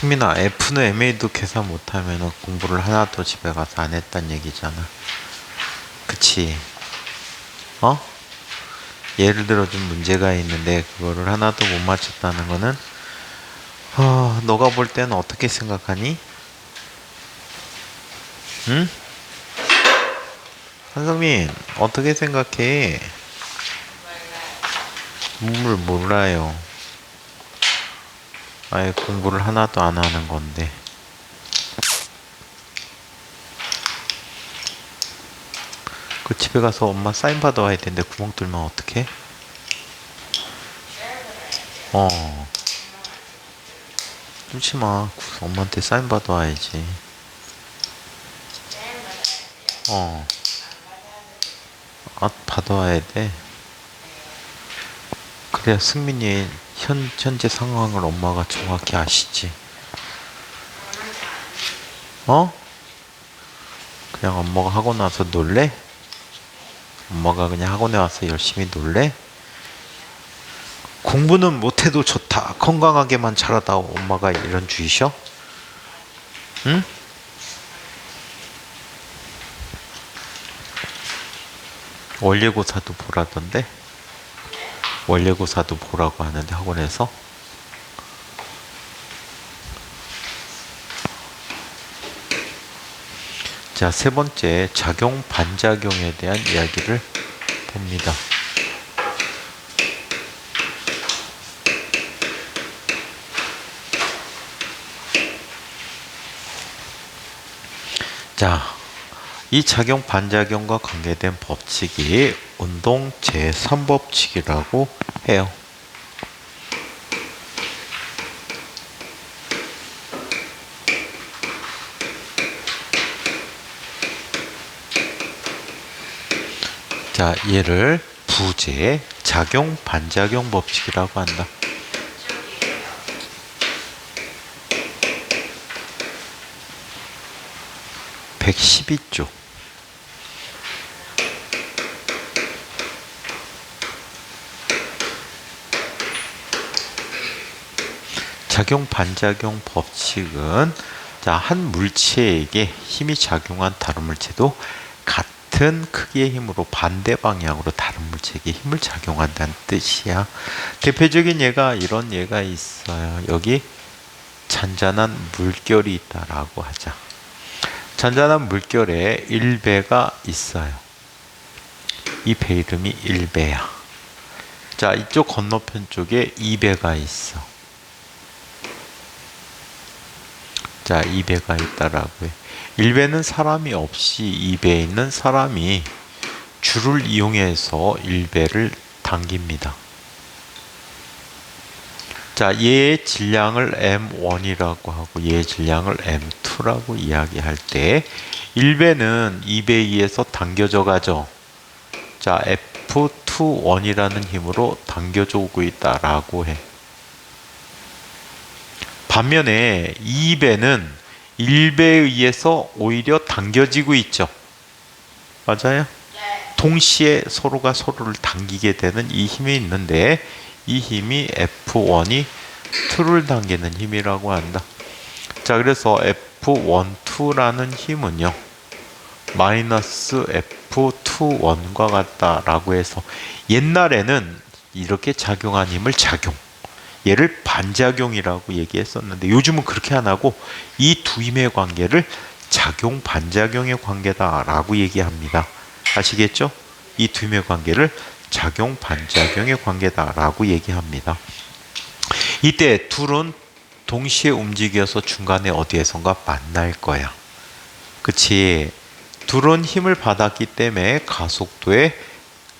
승민아, F는 MA도 계산 못하면 공부를 하나도 집에 가서 안 했단 얘기잖아. 그치? 어? 예를 들어 좀 문제가 있는데 그거를 하나도 못 맞췄다는 거는 너가 볼 때는 어떻게 생각하니? 응? 한성민, 어떻게 생각해? 몰라요. 아예 공부를 하나도 안 하는 건데. 그 집에 가서 엄마 사인 받아와야 되는데 구멍 뚫면 어떡해? 뚫지 마. 엄마한테 사인 받아와야지. 받아와야 돼. 그래야 승민이의 현재 상황을 엄마가 정확히 아시지. 그냥 엄마가 하고 나서 놀래? 엄마가 그냥 학원에 와서 열심히 놀래? 공부는 못해도 좋다. 건강하게만 자라다. 엄마가 이런 주의셔? 응? 원래고사도 보라던데? 원래고사도 보라고 하는데 학원에서? 자, 세 번째, 작용, 반작용에 대한 이야기를 봅니다. 자, 이 작용, 반작용과 관계된 법칙이 운동 제3법칙이라고 해요. 자, 얘를 부재 작용, 반작용 법칙이라고 한다. (112조) 작용, 반작용 법칙은 자, 한 물체에게 힘이 작용한 다른 물체도 같은 크기의 힘으로 반대 방향으로 다른 물체에게 힘을 작용한다는 뜻이야. 대표적인 예가 이런 예가 있어요. 여기 잔잔한 물결이 있다라고 하자. 잔잔한 물결에 1배가 있어요. 이 배 이름이 1배야. 자, 이쪽 건너편 쪽에 2배가 있어. 자, 2배가 있다라고 해. 1배는 사람이 없이 2배에 있는 사람이 줄을 이용해서 1배를 당깁니다. 자, 얘의 질량을 M1이라고 하고 얘의 질량을 M2라고 이야기할 때 1배는 2배에 의해서 당겨져 가죠. 자, F21이라는 힘으로 당겨져 오고 있다라고 해. 반면에 2배는 1배에 의해서 오히려 당겨지고 있죠. 맞아요? 동시에 서로가 서로를 당기게 되는 이 힘이 있는데 이 힘이 F1이 2를 당기는 힘이라고 한다. 자, 그래서 F12라는 힘은요. 마이너스 F21과 같다라고 해서 옛날에는 이렇게 작용한 힘을 작용, 얘를 반작용이라고 얘기했었는데 요즘은 그렇게 안 하고 이 두 힘의 관계를 작용, 반작용의 관계다라고 얘기합니다. 아시겠죠? 이 두 힘의 관계를 작용, 반작용의 관계다라고 얘기합니다. 이때 둘은 동시에 움직여서 중간에 어디에선가 만날 거야. 그치? 둘은 힘을 받았기 때문에 가속도의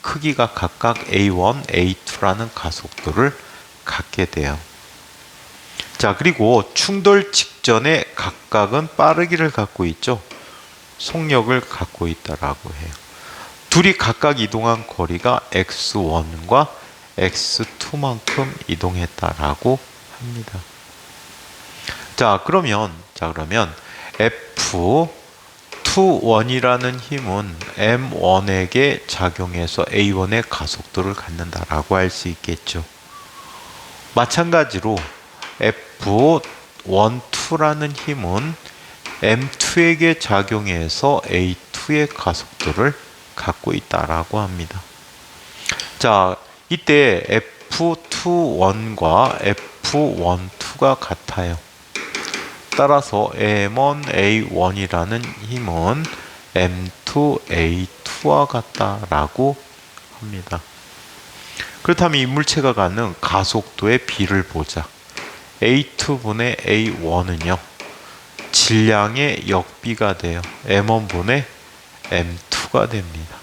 크기가 각각 A1, A2라는 가속도를 갖게 돼요. 자, 그리고 충돌 직전에 각각은 빠르기를 갖고 있죠. 속력을 갖고 있다라고 해요. 둘이 각각 이동한 거리가 x1과 x2만큼 이동했다라고 합니다. 자, 그러면 F21이라는 힘은 M1에게 작용해서 A1의 가속도를 갖는다라고 할 수 있겠죠. 마찬가지로 F12 A2라는 힘은 M2에게 작용해서 A2의 가속도를 갖고 있다라고 합니다. 자, 이때 F21과 F12가 같아요. 따라서 M1A1이라는 힘은 M2A2와 같다라고 합니다. 그렇다면 이 물체가 갖는 가속도의 비를 보자. A2분의 A1은요, 질량의 역비가 돼요. M1분의 M2가 됩니다.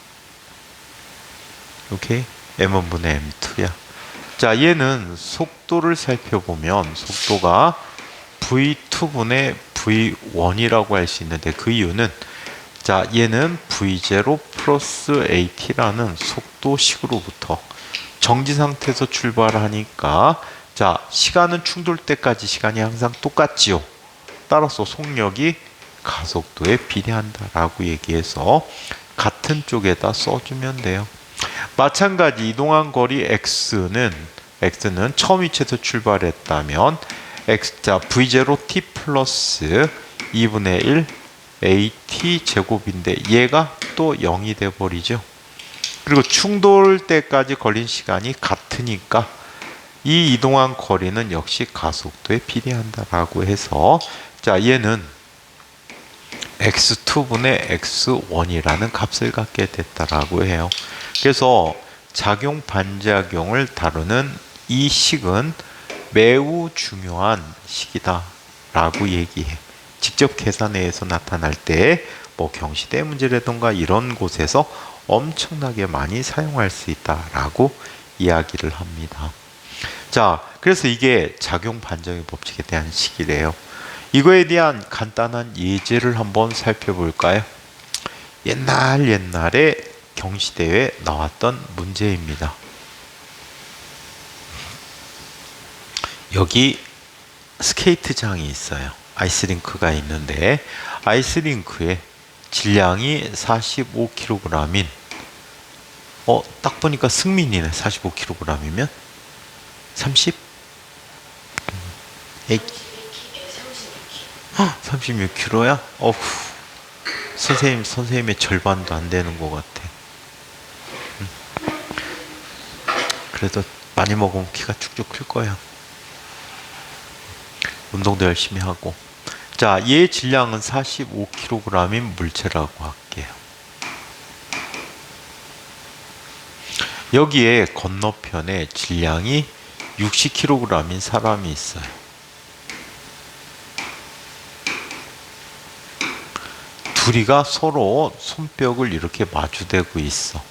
오케이? M1분의 M2야. 자, 얘는 속도를 살펴보면 속도가 V2분의 V1이라고 할 수 있는데, 그 이유는 자, 얘는 V0 플러스 AT라는 속도식으로부터 정지 상태에서 출발하니까, 자, 시간은 충돌 때까지 시간이 항상 똑같지요. 따라서 속력이 가속도에 비례한다라고 얘기해서 같은 쪽에다 써주면 돼요. 마찬가지 이동한 거리 x는 처음 위치에서 출발했다면 자, v0t 플러스 2분의 1 at 제곱인데 얘가 또 0이 돼 버리죠. 그리고 충돌 때까지 걸린 시간이 같으니까 이 이동한 거리는 역시 가속도에 비례한다라고 해서, 자, 얘는 x2분의 x1이라는 값을 갖게 됐다라고 해요. 그래서 작용 반작용을 다루는 이 식은 매우 중요한 식이다라고 얘기해. 직접 계산회에서 나타날 때 뭐 경시대 문제라던가 이런 곳에서 엄청나게 많이 사용할 수 있다라고 이야기를 합니다. 자, 그래서 이게 작용 반작용 법칙에 대한 식이래요. 이거에 대한 간단한 예제를 한번 살펴볼까요? 옛날에 경시대회에 나왔던 문제입니다. 여기 스케이트장이 있어요. 아이스링크가 있는데 아이스링크에 질량이 45kg인 딱 보니까 승민이네. 45kg이면 30? 36kg야? 어후, 선생님의 절반도 안 되는 것 같아. 그래도 많이 먹으면 키가 쭉쭉 클 거야. 운동도 열심히 하고. 자, 얘 질량은 45kg인 물체라고 할게요. 여기에 건너편에 질량이 60kg인 사람이 있어요. 둘이가 서로 손뼉을 이렇게 마주대고 있어.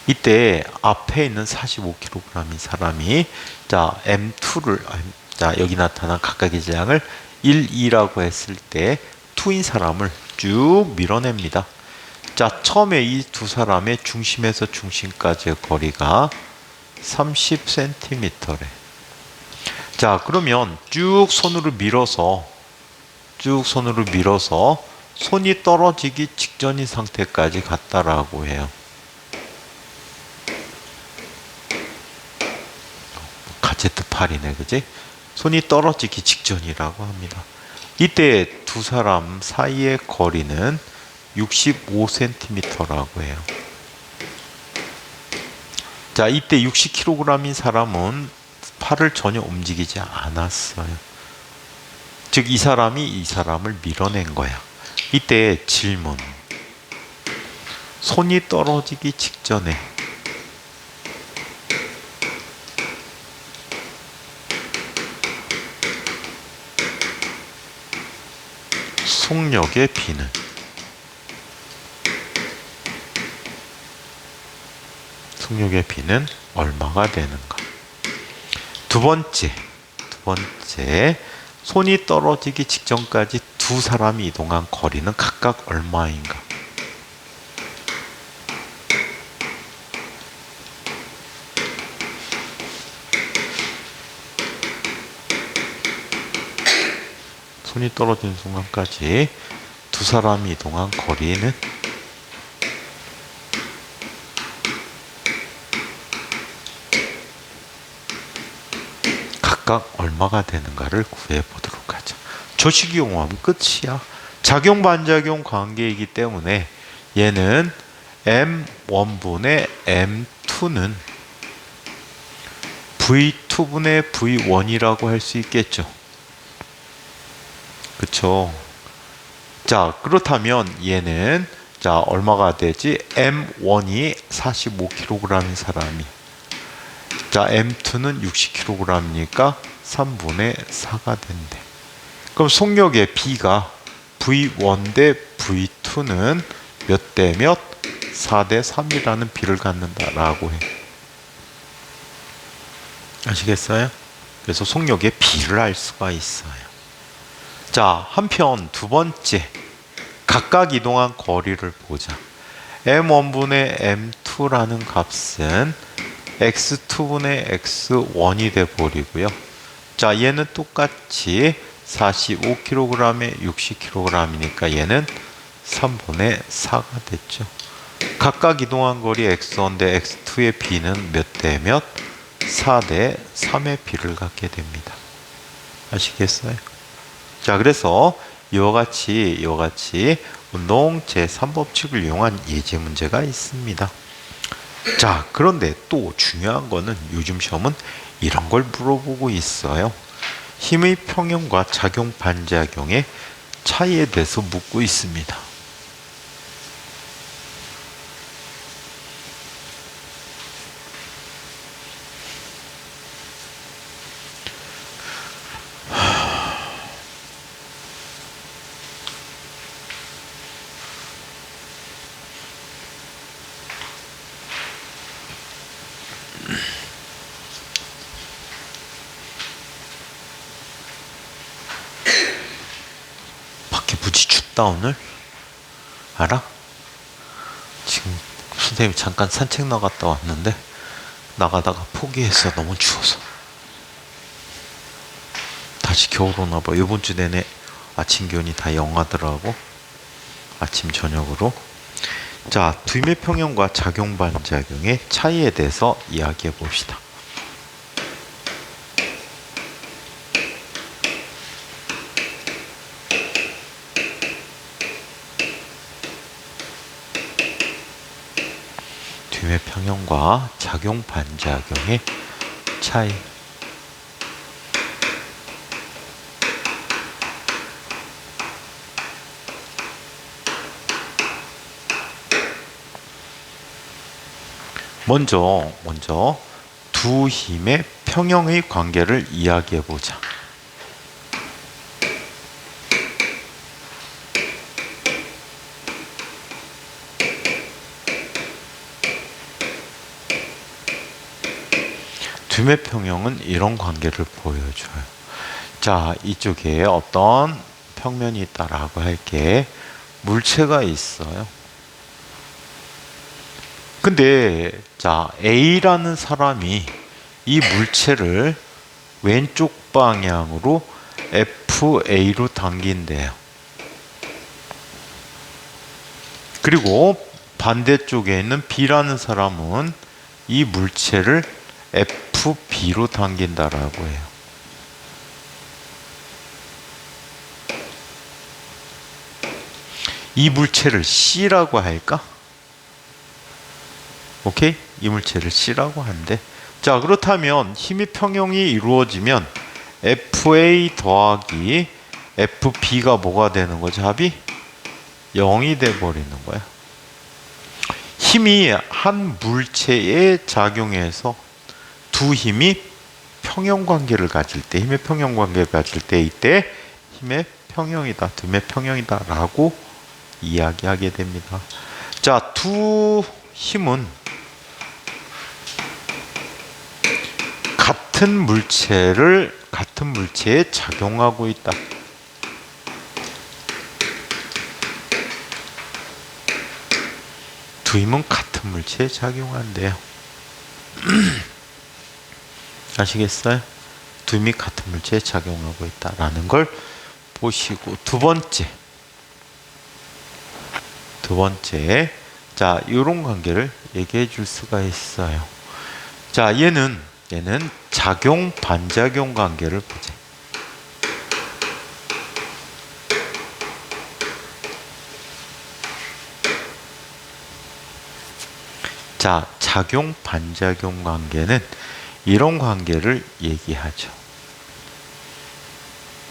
이때 앞에 있는 45kg인 사람이, 자, M2를, 자, 여기 나타난 각각의 질량을 1, 2라고 했을 때 2인 사람을 쭉 밀어냅니다. 자, 처음에 이 두 사람의 중심에서 중심까지의 거리가 30cm래. 자, 그러면 쭉 손으로 밀어서 손이 떨어지기 직전인 상태까지 갔다라고 해요. 가제트 팔이네, 그지? 손이 떨어지기 직전이라고 합니다. 이때 두 사람 사이의 거리는 65cm라고 해요. 자, 이때 60kg인 사람은 팔을 전혀 움직이지 않았어요. 즉, 이 사람이 이 사람을 밀어낸 거야. 이때 질문. 손이 떨어지기 직전에 속력의 비는 얼마가 되는가? 두 번째, 손이 떨어지기 직전까지 두 사람이 이동한 거리는 각각 얼마인가? 손이 떨어지는 순간까지 두 사람이 이동한 거리는 각각 얼마가 되는가를 구해 보도록 하죠. 조식 이용하면 끝이야. 작용 반작용 관계이기 때문에 얘는 M1분의 M2는 V2분의 V1이라고 할 수 있겠죠. 그쵸? 자, 그렇다면 얘는 자, 얼마가 되지? M1이 45kg인 사람이. 자, M2는 60kg이니까 3분의 4가 된대. 그럼 속력의 B가 V1 대 V2는 몇 대 몇? 4 대 3이라는 비를 갖는다라고 해. 아시겠어요? 그래서 속력의 비를 알 수가 있어요. 자, 한편 두 번째. 각각 이동한 거리를 보자. M1분의 M2라는 값은 X2분의 X1이 돼버리고요. 자, 얘는 똑같이 45kg에 60kg이니까 얘는 3분의 4가 됐죠. 각각 이동한 거리 X1 대 X2의 비는 몇 대 몇? 4 대 3의 비를 갖게 됩니다. 아시겠어요? 자, 그래서 이와 같이 운동 제3법칙을 이용한 예제 문제가 있습니다. 자, 그런데 또 중요한 거는 요즘 시험은 이런 걸 물어보고 있어요. 힘의 평형과 작용 반작용의 차이에 대해서 묻고 있습니다. 무지 춥다 오늘. 알아? 지금 선생님이 잠깐 산책 나갔다 왔는데 나가다가 포기했어. 너무 추워서. 다시 겨울 오나봐. 이번 주 내내 아침 기온이 다 영하더라고. 아침 저녁으로. 자, 두임의 평형과 작용 반작용의 차이에 대해서 이야기해 봅시다. 두임의 평형과 작용 반작용의 차이. 먼저 두 힘의 평형의 관계를 이야기해 보자. 두임의 평형은 이런 관계를 보여줘요. 자, 이쪽에 어떤 평면이 있다라고 할게. 물체가 있어요. 근데 자, A라는 사람이 이 물체를 왼쪽 방향으로 FA로 당긴대요. 그리고 반대쪽에 있는 B라는 사람은 이 물체를 FB로 당긴다라고 해요. 이 물체를 C라고 할까? 오케이? 이 물체를 C라고 한대. 자, 그렇다면 힘의 평형이 이루어지면 FA 더하기 FB가 뭐가 되는 거지? 합이 0이 돼버리는 거야. 힘이 한 물체에 작용해서 두 힘이 평형관계를 가질 때, 힘의 평형관계를 가질 때 이때 힘의 평형이다, 두임의 평형이다 라고 이야기하게 됩니다. 자, 두 힘은 같은 물체에 작용하고 있다. 두 힘은 같은 물체에 작용한대요. 아시겠어요? 두 힘이 같은 물체에 작용하고 있다라는 걸 보시고, 두 번째, 자, 이런 관계를 얘기해 줄 수가 있어요. 자, 얘는 작용 반작용 관계를 보자. 자, 작용 반작용 관계는 이런 관계를 얘기하죠.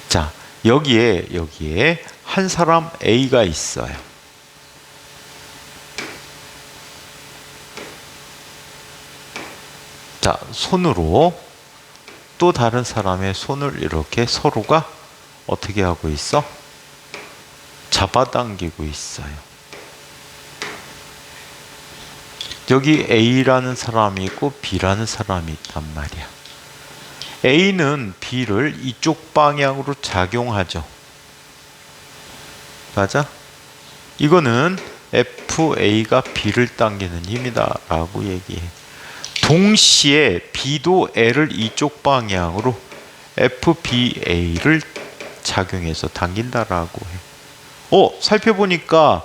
자, 여기에 한 사람 A가 있어요. 자, 손으로 또 다른 사람의 손을 이렇게 서로가 어떻게 하고 있어? 잡아당기고 있어요. 여기 A라는 사람이 있고 B라는 사람이 있단 말이야. A는 B를 이쪽 방향으로 작용하죠. 맞아? 이거는 FA가 B를 당기는 힘이다 라고 얘기해. 동시에 B도 L을 이쪽 방향으로 FBA를 작용해서 당긴다라고 해. 살펴보니까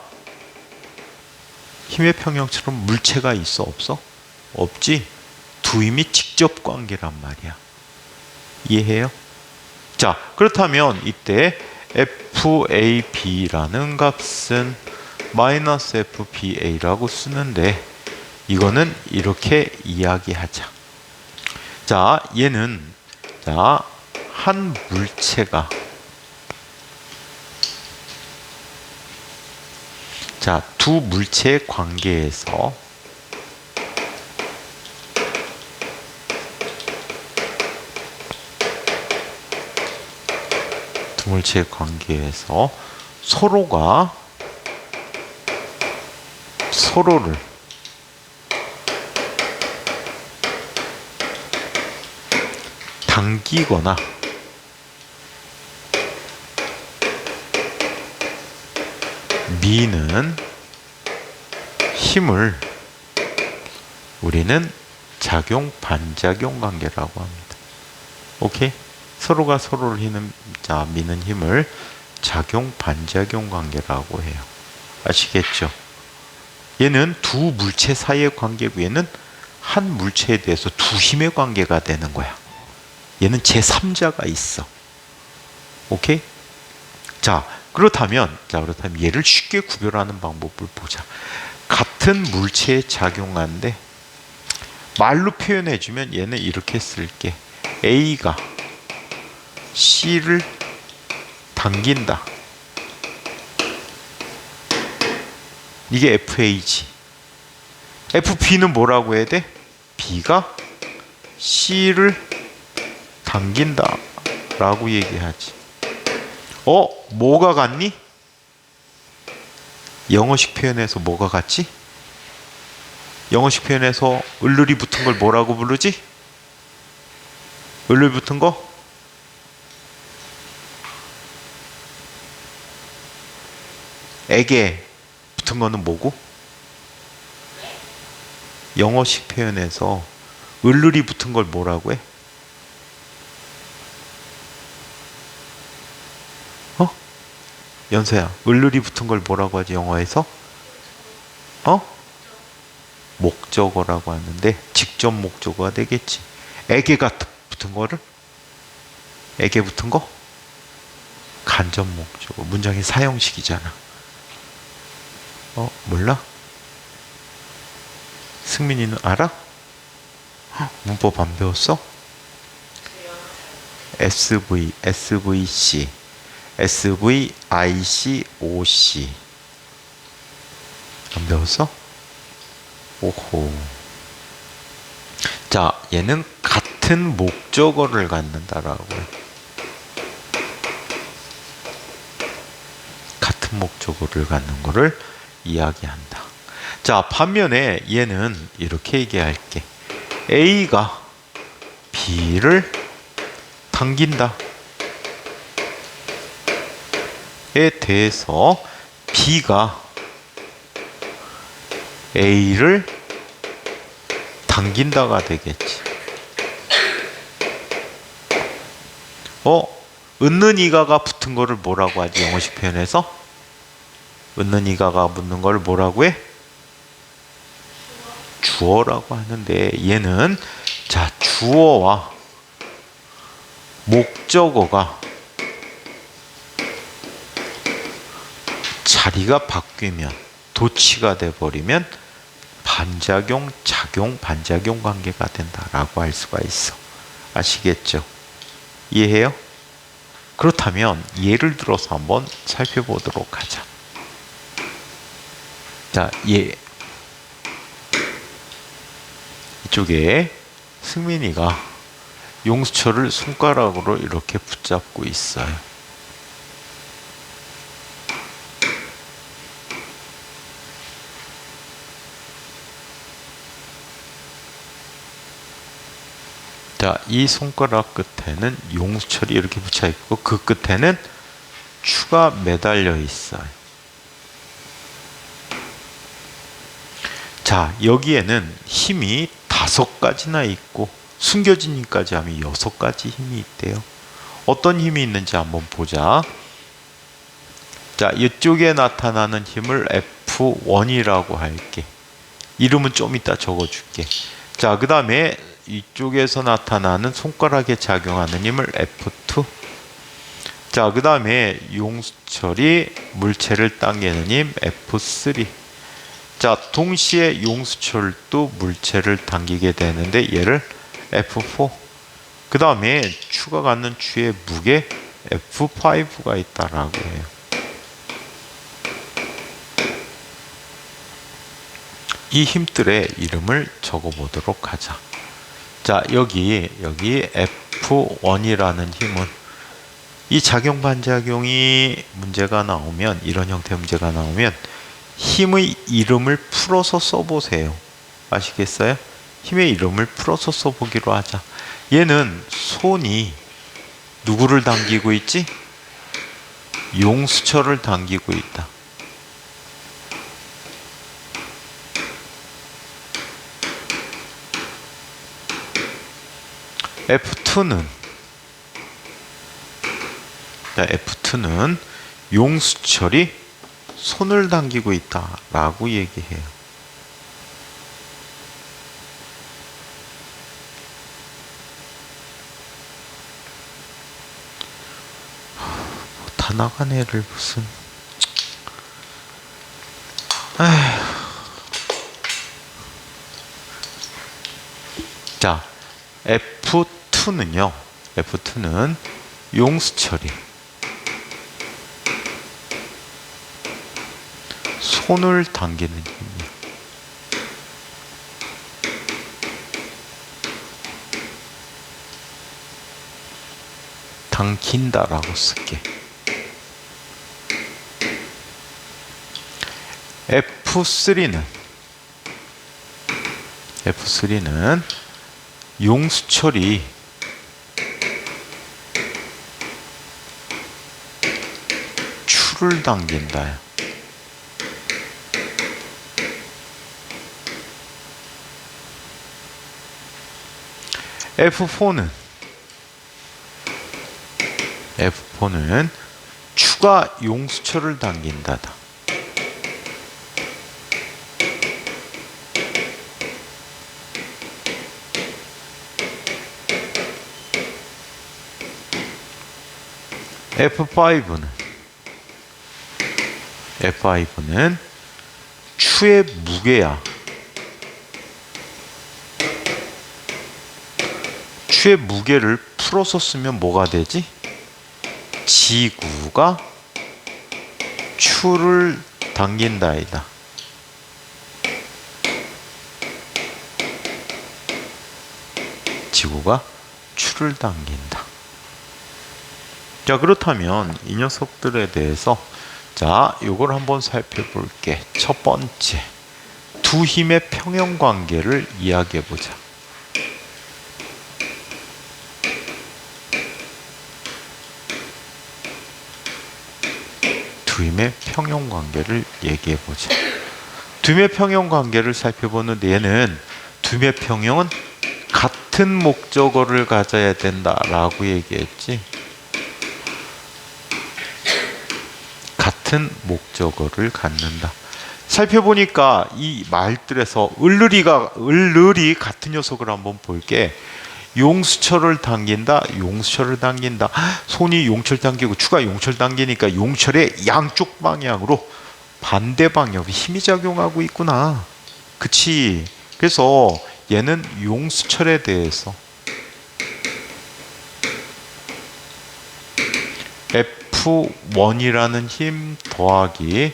힘의 평형처럼 물체가 있어? 없어? 없지? 두 힘이 직접 관계란 말이야. 이해해요? 자, 그렇다면 이때 FAB라는 값은 마이너스 FBA라고 쓰는데 이거는 이렇게 이야기하자. 자, 얘는 한 물체가 두 물체의 관계에서 서로가 서로를 당기거나 미는 힘을 우리는 작용 반작용 관계라고 합니다. 오케이? 서로가 서로를 미는 힘을 작용 반작용 관계라고 해요. 아시겠죠? 얘는 두 물체 사이의 관계고 얘는 한 물체에 대해서 두 힘의 관계가 되는 거야. 얘는 제3자가 있어. 오케이? 그렇다면 얘를 쉽게 구별하는 방법을 보자. 같은 물체에 작용하는데 말로 표현해주면 얘는 이렇게 쓸게. A가 C를 당긴다. 이게 FA지. FB는 뭐라고 해야 돼? B가 C를 당긴다 라고 얘기하지. 뭐가 같니? 영어식 표현에서 뭐가 같지? 영어식 표현에서 을룰이 붙은 걸 뭐라고 부르지? 을룰 붙은 거? 에게 붙은 거는 뭐고? 영어식 표현에서 을룰이 붙은 걸 뭐라고 해? 연서야, 을룰이 붙은 걸 뭐라고 하지 영어에서? 목적어라고 하는데 직접 목적어가 되겠지. 에게가 붙은 거를? 에게 붙은 거? 간접 목적어. 문장의 사형식이잖아. 몰라? 승민이는 알아? 문법 안 배웠어? SV, SVC, SVIC, OC 안 배웠어? 오호. 자, 얘는 같은 목적어를 갖는다라고 해. 같은 목적어를 갖는 거를 이야기한다. 자, 반면에 얘는 이렇게 얘기할게. A가 B를 당긴다. 에 대해서 B가 A를 당긴다가 되겠지. 은는 이가가 붙은 거를 뭐라고 하지? 영어식 표현에서? 은는 이가가 붙는 걸 뭐라고 해? 주어라고 하는데 얘는 주어와 목적어가 자리가 바뀌면 도치가 돼버리면 반작용, 작용, 반작용 관계가 된다라고 할 수가 있어. 아시겠죠? 이해해요? 그렇다면 예를 들어서 한번 살펴보도록 하자. 자, 이쪽에 승민이가 용수철을 손가락으로 이렇게 붙잡고 있어요. 자, 이 손가락 끝에는 용수철이 이렇게 붙여 있고 그 끝에는 추가 매달려 있어요. 자, 여기에는 힘이 5가지나 있고 숨겨진 힘까지 하면 6가지 힘이 있대요. 어떤 힘이 있는지 한번 보자. 자, 이쪽에 나타나는 힘을 F1이라고 할게. 이름은 좀 이따 적어줄게. 자, 그 다음에 이쪽에서 나타나는 손가락에 작용하는 힘을 F2. 자, 그 다음에 용수철이 물체를 당기는 힘 F3. 자, 동시에 용수철도 물체를 당기게 되는데 얘를 F4. 그 다음에 추가 갖는 추의 무게 F5가 있다라고 해요. 이 힘들의 이름을 적어보도록 하자. 자, 여기 F1이라는 힘은 이 작용 반작용이 문제가 나오면, 이런 형태의 문제가 나오면 힘의 이름을 풀어서 써보세요. 아시겠어요? 힘의 이름을 풀어서 써보기로 하자. 얘는 손이 누구를 당기고 있지? 용수철을 당기고 있다. F2는 용수철이 손을 당기고 있다라고 얘기해요. 다 나간 애를 무슨. 자, F2는 용수철이 손을 당기는 힘이야. 당긴다라고 쓸게. F3는 용수철이 추를 당긴다. F4는 추가 용수철을 당긴다다. F5는 추의 무게야. 추의 무게를 풀어서 쓰면 뭐가 되지? 지구가 추를 당긴다이다. 지구가 추를 당긴다. 자, 그렇다면 이 녀석들에 대해서 자, 요걸 한번 살펴볼게. 첫 번째, 두 힘의 평형 관계를 이야기해 보자. 두 힘의 평형 관계를 얘기해 보자. 두 힘의 평형 관계를 살펴보는데 얘는 두 힘의 평형은 같은 목적어를 가져야 된다라고 얘기했지. 같은 목적어를 갖는다. 살펴보니까 이 말들에서 을을이 같은 녀석을 한번 볼게. 용수철을 당긴다. 용수철을 당긴다. 손이 용철 당기고 추가 용철 당기니까 용철의 양쪽 방향으로 반대 방향으로 힘이 작용하고 있구나. 그치? 그래서 얘는 용수철에 대해서 F1이라는 힘 더하기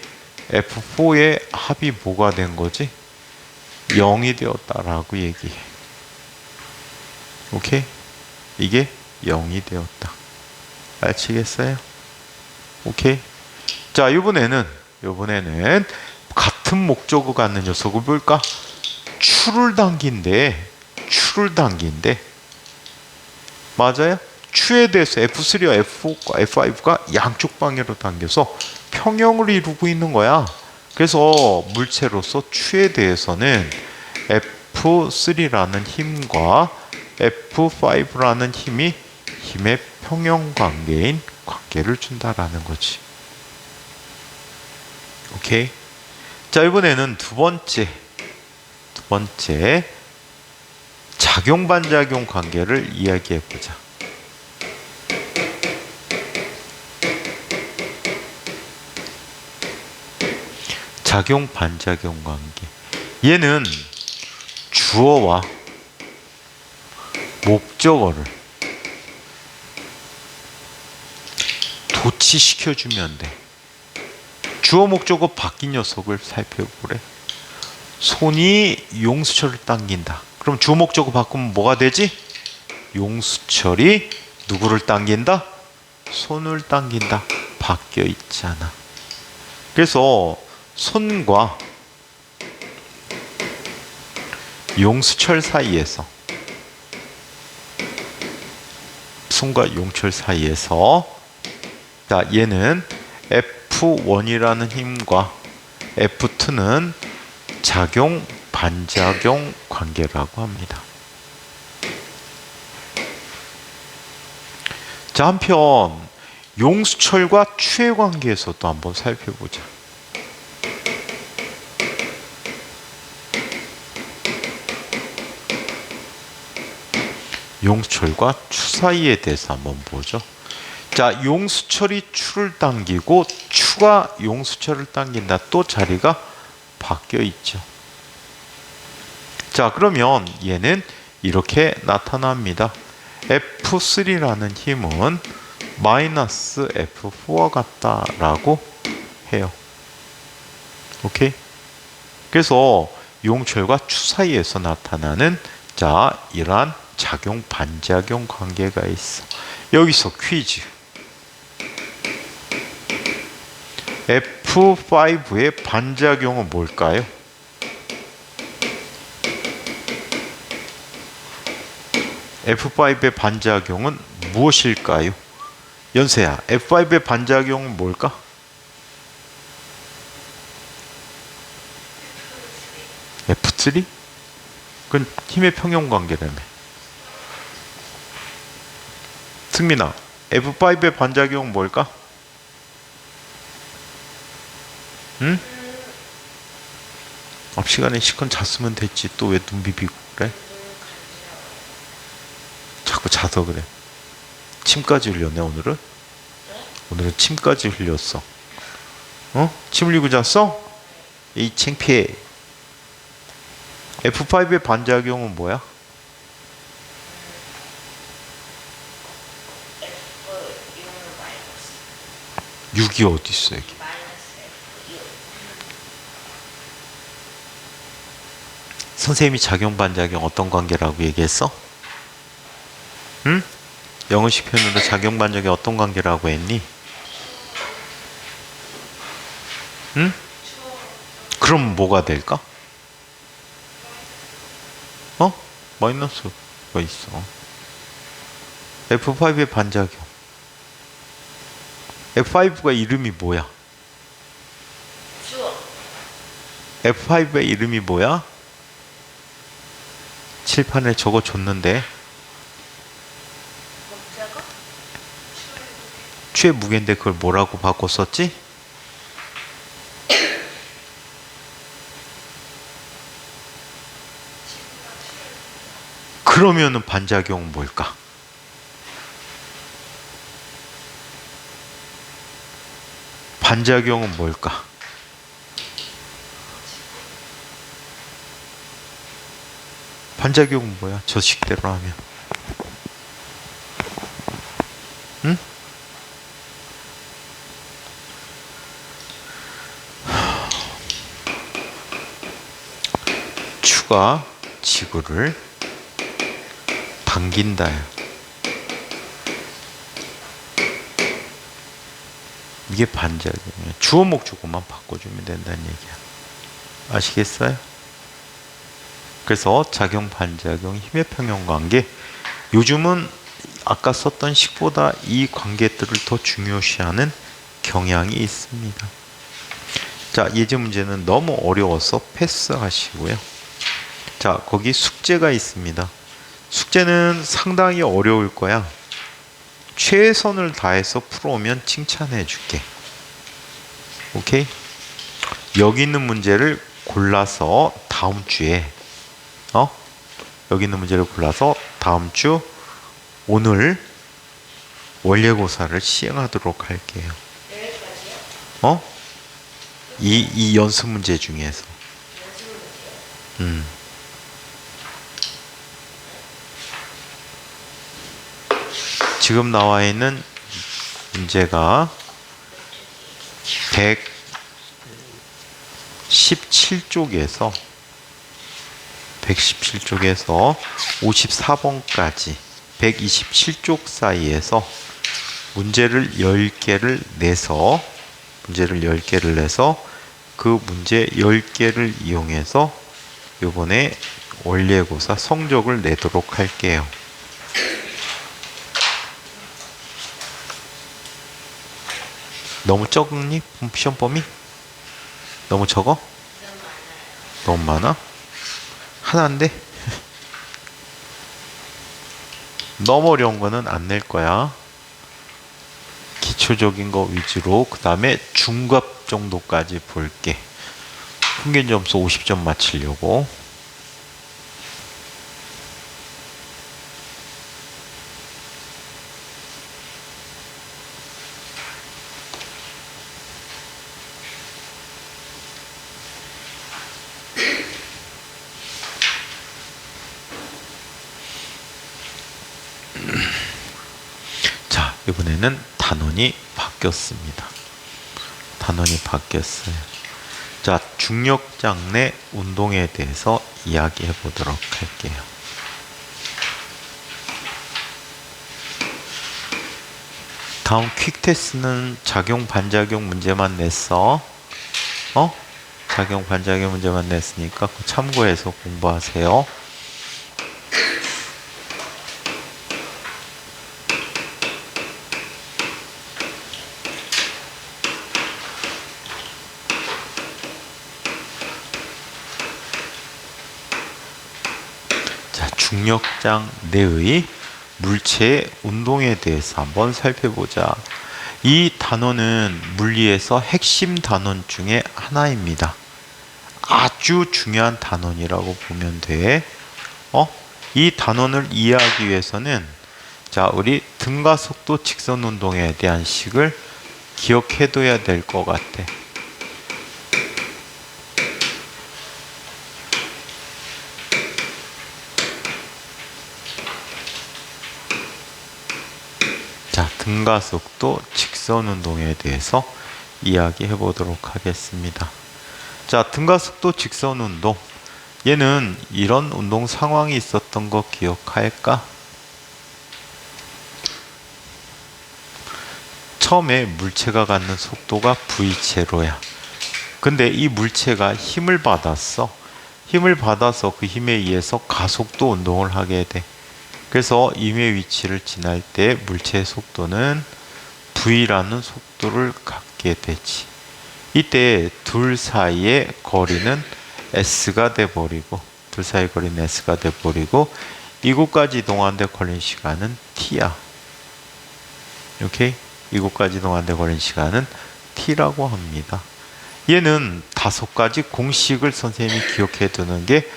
F4의 합이 뭐가 된 거지? 0이 되었다라고 얘기해. 오케이? 이게 0이 되었다. 아시겠어요? 오케이? 자, 이번에는 같은 목적어 갖는 녀석을 볼까? 추를 당긴대. 맞아요? 추에 대해서 F3와 F4과 F5가 양쪽 방향으로 당겨서 평형을 이루고 있는 거야. 그래서 물체로서 추에 대해서는 F3라는 힘과 F5라는 힘이 힘의 평형 관계인 관계를 준다라는 거지. 오케이? 자, 이번에는 두 번째 작용 반작용 관계를 이야기해 보자. 작용 반작용 관계. 얘는 주어와 목적어를 도치시켜주면 돼. 주어 목적어 바뀐 녀석을 살펴보래. 손이 용수철을 당긴다. 그럼 주어 목적어 바꾸면 뭐가 되지? 용수철이 누구를 당긴다? 손을 당긴다. 바뀌어 있잖아. 그래서 손과 용수철 사이에서 자, 얘는 F1이라는 힘과 F2는 작용 반작용 관계라고 합니다. 자, 한편 용수철과 추의 관계에서도 한번 살펴보자. 용수철과 추 사이에 대해서 한번 보죠. 자, 용수철이 추를 당기고 추가 용수철을 당긴다. 또 자리가 바뀌어 있죠. 자, 그러면 얘는 이렇게 나타납니다. F3라는 힘은 마이너스 F4와 같다라고 해요. 오케이? 그래서 용철과 추 사이에서 나타나는 자, 이러한 작용 반작용 관계가 있어. 여기서 퀴즈. F5의 반작용은 뭘까요? F5의 반작용은 무엇일까요? 연세야, F5의 반작용은 뭘까? F3? 그건 힘의 평형 관계라며. 승민아, F5의 반작용은 뭘까? 응? 앞 시간에 시컨 잤으면 됐지. 또 왜 눈 비비고 그래? 자꾸 자서 그래. 침까지 흘렸네 오늘은. 오늘은 침까지 흘렸어. 어? 침 흘리고 잤어? 이 창피해. F5의 반작용은 뭐야? 6이 어디 있어 여기? 선생님이 작용 반작용 어떤 관계라고 얘기했어? 응? 영어식 표현으로 작용 반작용 어떤 관계라고 했니? 응? 그럼 뭐가 될까? 어? 마이너스가 있어. F5의 반작용. F5가 이름이 뭐야? F5의 이름이 뭐야? 칠판에 적어줬는데. 추의 무게인데 그걸 뭐라고 바꿨었지? 그러면은 반작용은 뭘까? 반작용은 뭘까? 반작용은 뭐야? 저 식대로 하면. 응? 추가 지구를 당긴다요. 이게 반작용이야. 주어 목적어만 바꿔주면 된다는 얘기야. 아시겠어요? 그래서 작용, 반작용, 힘의 평형 관계. 요즘은 아까 썼던 식보다 이 관계들을 더 중요시하는 경향이 있습니다. 자, 예제 문제는 너무 어려워서 패스하시고요. 자, 거기 숙제가 있습니다. 숙제는 상당히 어려울 거야. 최선을 다해서 풀어오면 칭찬해 줄게. 오케이? 여기 있는 문제를 골라서 다음 주에 여기 있는 문제를 골라서 다음 주 오늘 원례고사를 시행하도록 할게요. 이 연습 문제 중에서. 지금 나와 있는 문제가 117쪽에서 54번까지 127쪽 사이에서 문제를 10개를 내서 그 문제 10개를 이용해서 이번에 원례고사 성적을 내도록 할게요. 너무 적니? 시험 범위? 너무 적어? 너무 많아? 하나인데? 너무 어려운 거는 안 낼 거야. 기초적인 거 위주로. 그 다음에 중급 정도까지 볼게. 평균 점수 50점 맞추려고. 자, 이번에는 단원이 바뀌었습니다. 단원이 바뀌었어요. 자, 중력장 내 운동에 대해서 이야기해 보도록 할게요. 다음 퀵테스트는 작용, 반작용 문제만 냈어. 작용, 반작용 문제만 냈으니까 참고해서 공부하세요. 중력장 내의 물체의 운동에 대해서 한번 살펴보자. 이 단원은 물리에서 핵심 단원 중에 하나입니다. 아주 중요한 단원이라고 보면 돼. 이 단원을 이해하기 위해서는 자, 우리 등가속도 직선 운동에 대한 식을 기억해둬야 될 것 같아. 등가속도 직선 운동에 대해서 이야기해 보도록 하겠습니다. 자, 등가속도 직선 운동. 얘는 이런 운동 상황이 있었던 거 기억할까? 처음에 물체가 갖는 속도가 v0야. 근데 이 물체가 힘을 받았어. 힘을 받아서 그 힘에 의해서 가속도 운동을 하게 돼. 그래서 임의 위치를 지날 때 물체의 속도는 v라는 속도를 갖게 되지. 이때 둘 사이의 거리는 s가 돼버리고, 둘 사이의 거리는 s가 돼버리고, 이곳까지 이동하는데 걸린 시간은 t야. 오케이? 이곳까지 이동하는데 걸린 시간은 t라고 합니다. 얘는 5가지 공식을 선생님이 기억해 두는 게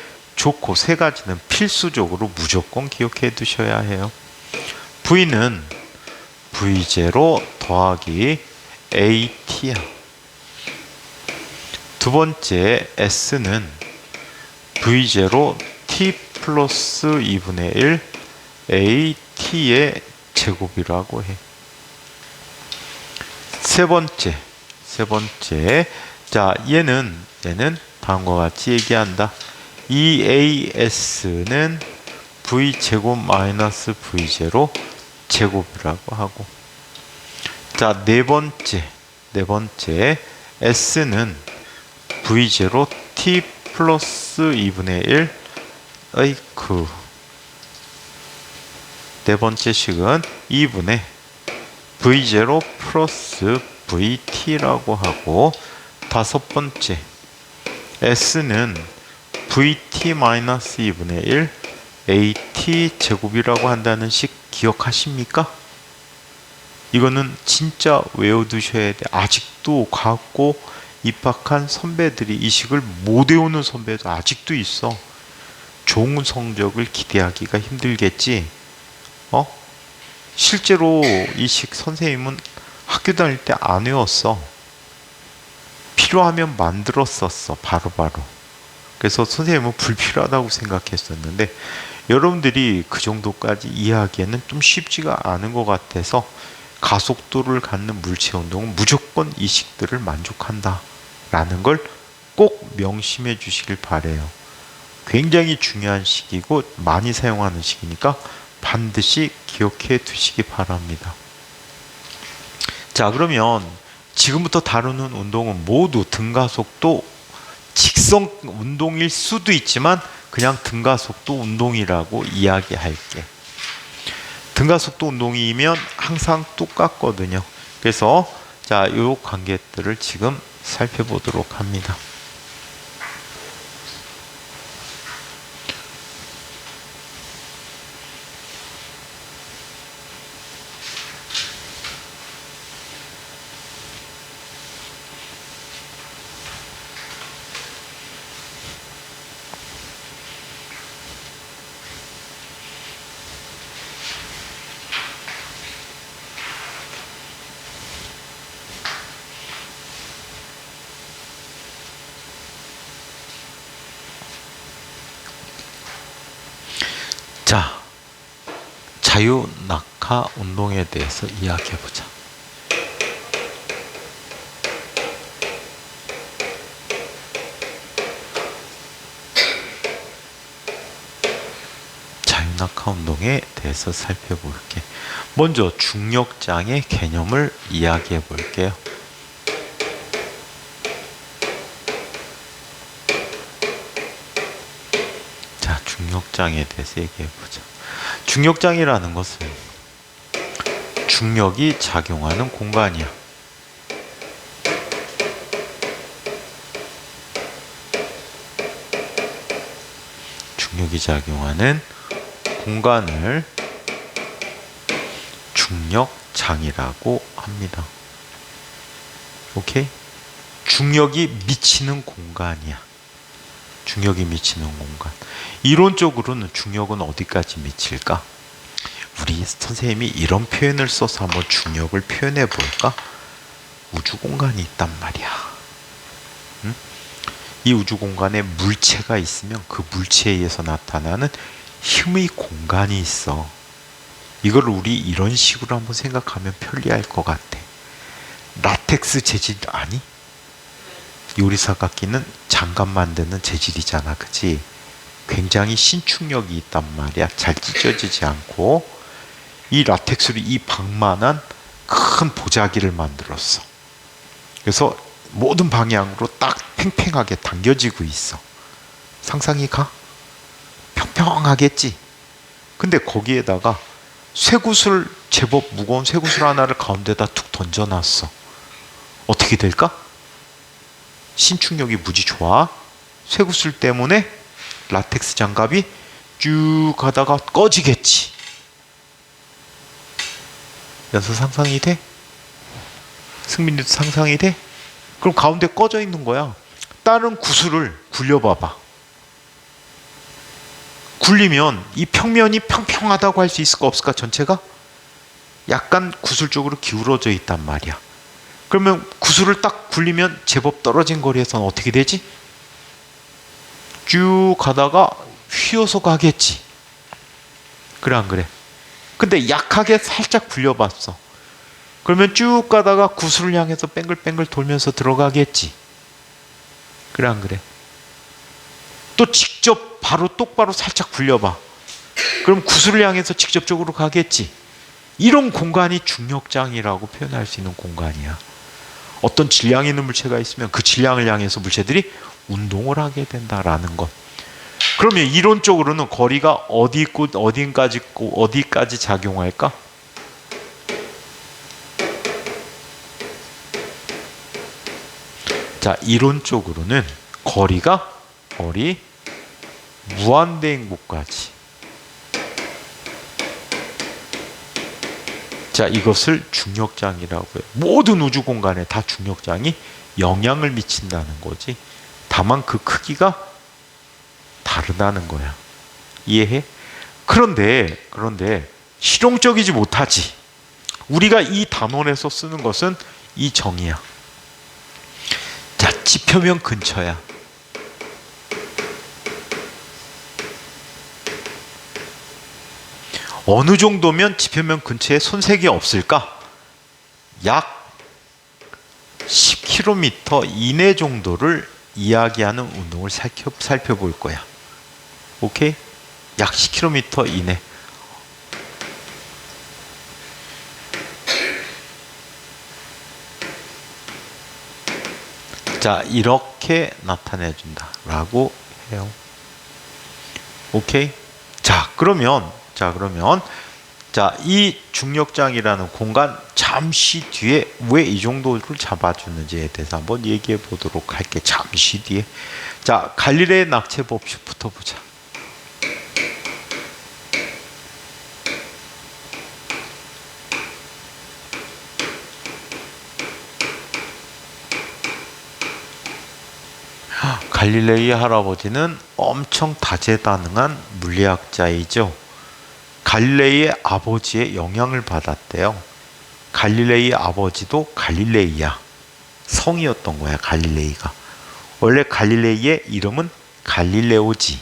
좋고 세 가지는 필수적으로 무조건 기억해 두셔야 해요. V는 V0 더하기 AT야. 두 번째 S는 V0 T 플러스 2분의 1 AT의 제곱이라고 해. 세 번째. 자, 얘는 다음과 같이 얘기한다. EAS는 V제곱 마이너스 V0 제곱이라고 하고. 자, 네 번째 S는 V0 T 플러스 2분의 1 어이쿠. 네 번째 식은 2분의 V0 플러스 VT라고 하고, 다섯 번째 S는 VT 마이너스 2분의 1 AT 제곱이라고 한다는 식 기억하십니까? 이거는 진짜 외워두셔야 돼. 아직도 과학고 입학한 선배들이 이 식을 못 외우는 선배도 아직도 있어. 좋은 성적을 기대하기가 힘들겠지. 실제로 이 식 선생님은 학교 다닐 때 안 외웠어. 필요하면 만들었었어. 바로바로. 그래서 선생님은 불필요하다고 생각했었는데, 여러분들이 그 정도까지 이해하기에는 좀 쉽지가 않은 것 같아서 가속도를 갖는 물체 운동은 무조건 이 식들을 만족한다 라는 걸 꼭 명심해 주시길 바래요. 굉장히 중요한 식이고 많이 사용하는 식이니까 반드시 기억해 두시기 바랍니다. 자, 그러면 지금부터 다루는 운동은 모두 등가속도 직선 운동일 수도 있지만 그냥 등가속도 운동이라고 이야기할게. 등가속도 운동이면 항상 똑같거든요. 그래서 자, 요 관계들을 지금 살펴보도록 합니다. 자, 자유낙하 운동에 대해서 이야기해보자. 자유낙하 운동에 대해서 살펴볼게. 먼저 중력장의 개념을 이야기해볼게요. 중력장에 대해서 얘기해보자. 중력장이라는 것은 중력이 작용하는 공간이야. 중력이 작용하는 공간을 중력장이라고 합니다. 오케이? 중력이 미치는 공간이야. 중력이 미치는 공간. 이론적으로는 중력은 어디까지 미칠까? 우리 선생님이 이런 표현을 써서 한번 중력을 표현해 볼까? 우주 공간이 있단 말이야. 응? 이 우주 공간에 물체가 있으면 그 물체에 의해서 나타나는 힘의 공간이 있어. 이걸 우리 이런 식으로 한번 생각하면 편리할 것 같아. 라텍스 재질 아니? 요리사가 끼는 장갑 만드는 재질이잖아, 그치? 굉장히 신축력이 있단 말이야. 잘 찢어지지 않고. 이 라텍스로 이 방만한 큰 보자기를 만들었어. 그래서 모든 방향으로 딱 팽팽하게 당겨지고 있어. 상상이 가? 평평하겠지? 근데 거기에다가 쇠구슬, 제법 무거운 쇠구슬 하나를 가운데다 툭 던져놨어. 어떻게 될까? 신축력이 무지 좋아. 쇠구슬 때문에 라텍스 장갑이 쭉 가다가 꺼지겠지. 연서 상상이 돼? 승민이도 상상이 돼? 그럼 가운데 꺼져 있는 거야. 다른 구슬을 굴려봐봐. 굴리면 이 평면이 평평하다고 할 수 있을까 없을까? 전체가 약간 구슬 쪽으로 기울어져 있단 말이야. 그러면 구슬을 딱 굴리면 제법 떨어진 거리에서는 어떻게 되지? 쭉 가다가 휘어서 가겠지. 그래 안 그래? 근데 약하게 살짝 굴려봤어. 그러면 쭉 가다가 구슬을 향해서 뱅글뱅글 돌면서 들어가겠지. 그래 안 그래? 또 직접 바로 똑바로 살짝 굴려봐. 그럼 구슬을 향해서 직접적으로 가겠지. 이런 공간이 중력장이라고 표현할 수 있는 공간이야. 어떤 질량 있는 물체가 있으면 그 질량을 향해서 물체들이 운동을 하게 된다라는 것. 그러면 이론적으로는 거리가 어디 있고 어디까지 작용할까? 자, 이론적으로는 거리가 무한대인 곳까지. 자, 이것을 중력장이라고 해요. 모든 우주 공간에 다 중력장이 영향을 미친다는 거지. 다만 그 크기가 다르다는 거야. 이해해? 그런데 실용적이지 못하지. 우리가 이 단원에서 쓰는 것은 이 정의야. 자, 지표면 근처야. 어느 정도면 지표면 근처에 손색이 없을까? 약 10km 이내 정도를 이야기하는 운동을 살펴볼 거야. 오케이? 약 10km 이내. 자, 이렇게 나타내준다 라고 해요. 오케이? 자, 그러면 이 중력장이라는 공간 잠시 뒤에 왜 이 정도를 잡아주는지에 대해서 한번 얘기해 보도록 할게. 잠시 뒤에. 자, 갈릴레의 낙체 법칙부터 보자. 갈릴레이 할아버지는 엄청 다재다능한 물리학자이죠. 갈릴레이의 아버지의 영향을 받았대요. 갈릴레이 아버지도 갈릴레이야. 성이었던 거야, 갈릴레이가. 원래 갈릴레이의 이름은 갈릴레오지.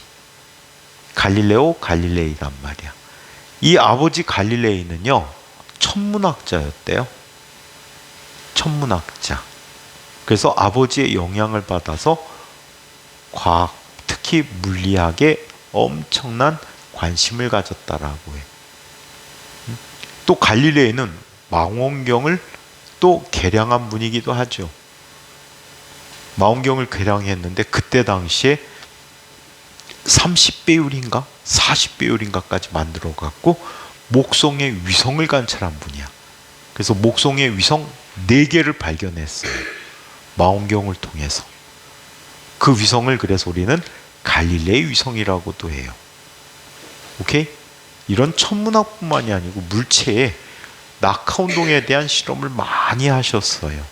갈릴레오 갈릴레이란 말이야. 이 아버지 갈릴레이는요, 천문학자였대요. 천문학자. 그래서 아버지의 영향을 받아서 과학, 특히 물리학에 엄청난 관심을 가졌다라고 해. 또 갈릴레이는 망원경을 또 개량한 분이기도 하죠. 망원경을 개량했는데 그때 당시에 30배율인가 40배율인가까지 만들어 갖고 목성의 위성을 관찰한 분이야. 그래서 목성의 위성 4개를 발견했어요. 망원경을 통해서. 그 위성을 그래서 우리는 갈릴레이 위성이라고도 해요. 오케이? 이런 천문학뿐만이 아니고 물체의 낙하운동에 대한 실험을 많이 하셨어요.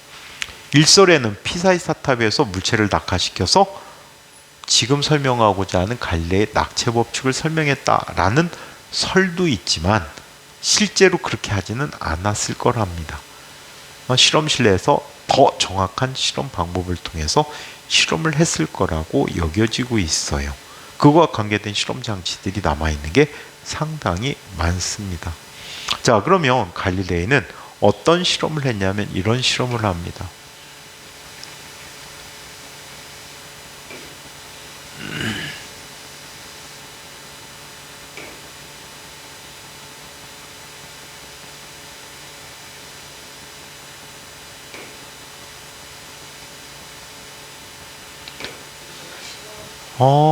일설에는 피사의 사탑에서 물체를 낙하시켜서 지금 설명하고자 하는 갈릴레이의 낙체 법칙을 설명했다라는 설도 있지만 실제로 그렇게 하지는 않았을 거랍니다. 실험실 내에서 더 정확한 실험 방법을 통해서 실험을 했을 거라고 여겨지고 있어요. 그거와 관계된 실험 장치들이 남아있는 게 상당히 많습니다. 자, 그러면 갈릴레이는 어떤 실험을 했냐면 이런 실험을 합니다.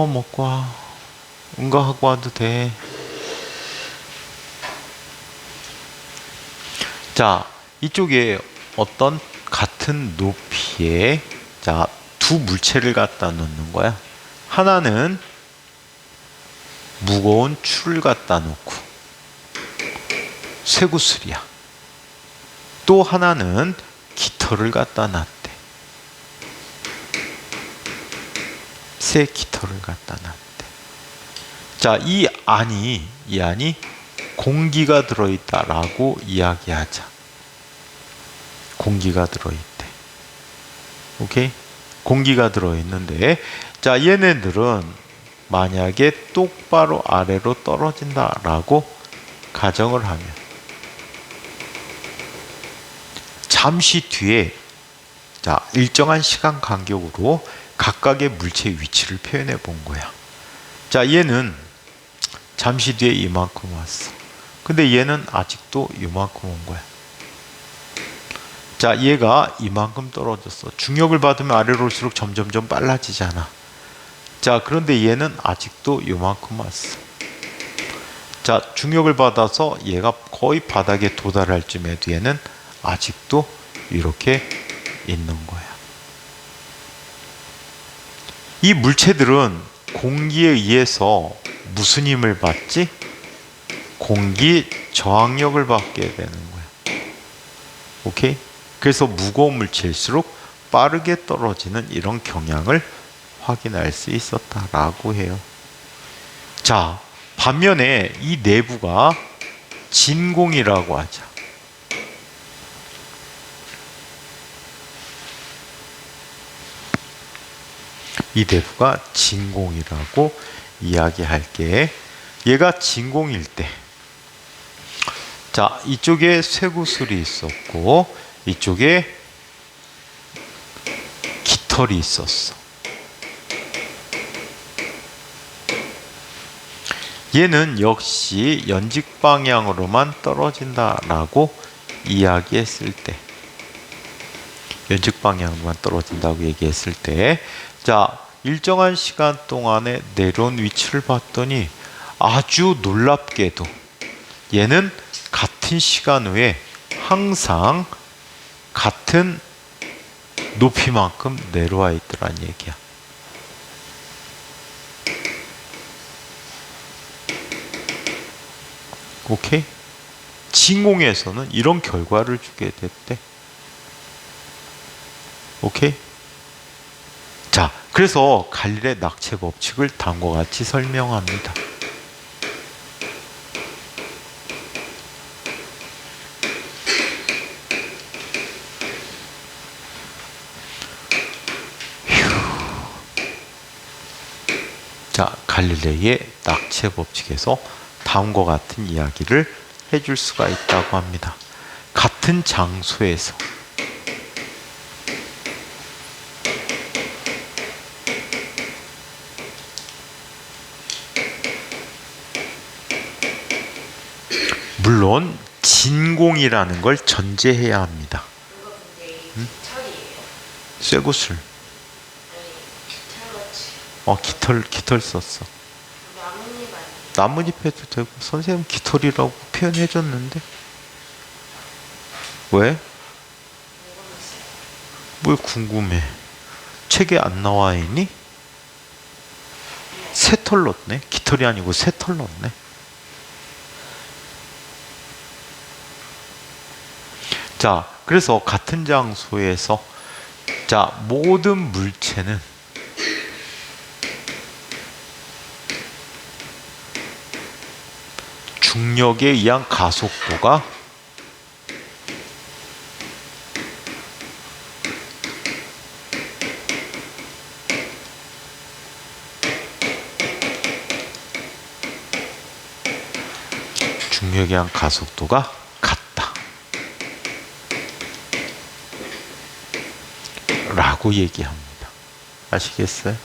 먹고 와. 응가하고 와도 돼. 자, 이쪽에 어떤 같은 높이의 두 물체를 갖다 놓는 거야. 하나는 무거운 줄을 갖다 놓고 쇠구슬이야. 또 하나는 깃털을 갖다 놨대. 새 깃털을 갖다 놨대. 자, 이 안이 공기가 들어있다라고 이야기하자. 공기가 들어있대. 오케이? 공기가 들어있는데, 자, 얘네들은 만약에 똑바로 아래로 떨어진다라고 가정을 하면, 잠시 뒤에, 자, 일정한 시간 간격으로 각각의 물체의 위치를 표현해 본 거야. 자, 얘는 잠시 뒤에 이만큼 왔어. 근데 얘는 아직도 이만큼 온 거야. 자, 얘가 이만큼 떨어졌어. 중력을 받으면 아래로 올수록 점점점 빨라지잖아. 자, 그런데 얘는 아직도 이만큼 왔어. 자, 중력을 받아서 얘가 거의 바닥에 도달할 쯤에도 얘는 아직도 이렇게 있는 거야. 이 물체들은 공기에 의해서 무슨 힘을 받지? 공기 저항력을 받게 되는 거야. 오케이? 그래서 무거운 물체일수록 빠르게 떨어지는 이런 경향을 확인할 수 있었다라고 해요. 자, 반면에 이 내부가 진공이라고 하자. 이 내부가 진공이라고 이야기할게. 얘가 진공일 때, 자, 이쪽에 쇠구슬이 있었고 이쪽에 깃털이 있었어. 얘는 역시 연직 방향으로만 떨어진다라고 이야기했을 때, 연직 방향으로만 떨어진다고 얘기했을 때, 자, 일정한 시간 동안에 내려온 위치를 봤더니 아주 놀랍게도 얘는 같은 시간 후에 항상 같은 높이만큼 내려와 있더란 얘기야. 오케이? 진공에서는 이런 결과를 주게 됐대. 오케이? 자, 그래서 갈릴의 낙체 법칙을 다음과 같이 설명합니다. 자, 갈릴레이의 낙체 법칙에서 다음과 같은 이야기를 해줄 수가 있다고 합니다. 같은 장소에서 물론 진공이라는 걸 전제해야 합니다. 쇠구슬. 깃털 썼어. 나뭇잎 해도 되고, 선생님 깃털이라고 표현해줬는데 왜? 뭘 궁금해? 책에 안 나와 있니? 새털 넣었네. 깃털이 아니고 새털 넣었네. 자, 그래서 같은 장소에서, 자, 모든 물체는 중력에 의한 가속도가 중력에 의한 가속도가 같다 라고 얘기합니다. 아시겠어요?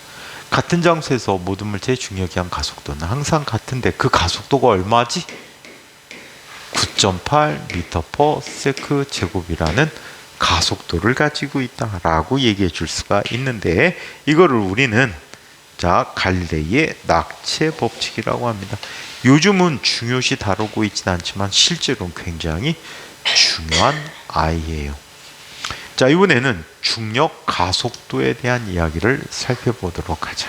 같은 장소에서 모든 물체의 중력에 의한 가속도는 항상 같은데 그 가속도가 얼마지? 9.8m/s 제곱이라는 가속도를 가지고 있다라고 얘기해 줄 수가 있는데, 이거를 우리는, 자, 갈릴레이의 낙체 법칙이라고 합니다. 요즘은 중요시 다루고 있지는 않지만 실제로는 굉장히 중요한 아이예요. 자, 이번에는 중력 가속도에 대한 이야기를 살펴보도록 하자.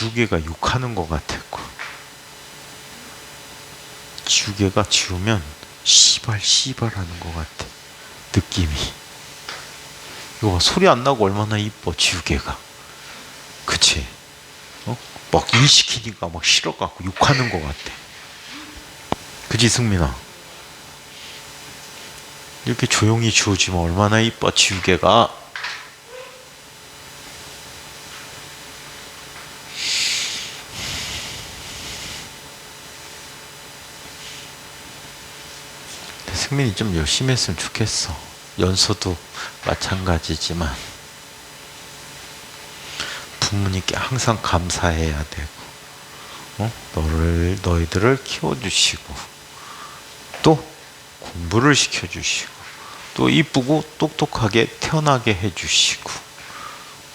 지우개가 욕하는 것 같았고, 지우개가 지우면 씨발 하는 것 같아. 느낌이. 이거 봐, 소리 안 나고 얼마나 이뻐 지우개가. 그치? 막 일 시키니까 막 싫어갖고 욕하는 것 같아. 그치 승민아? 이렇게 조용히 지워지면 얼마나 이뻐 지우개가. 승민이 좀 열심히 했으면 좋겠어. 연서도 마찬가지지만 부모님께 항상 감사해야 되고, 너희들을 키워주시고, 또 공부를 시켜주시고, 또 이쁘고 똑똑하게 태어나게 해주시고,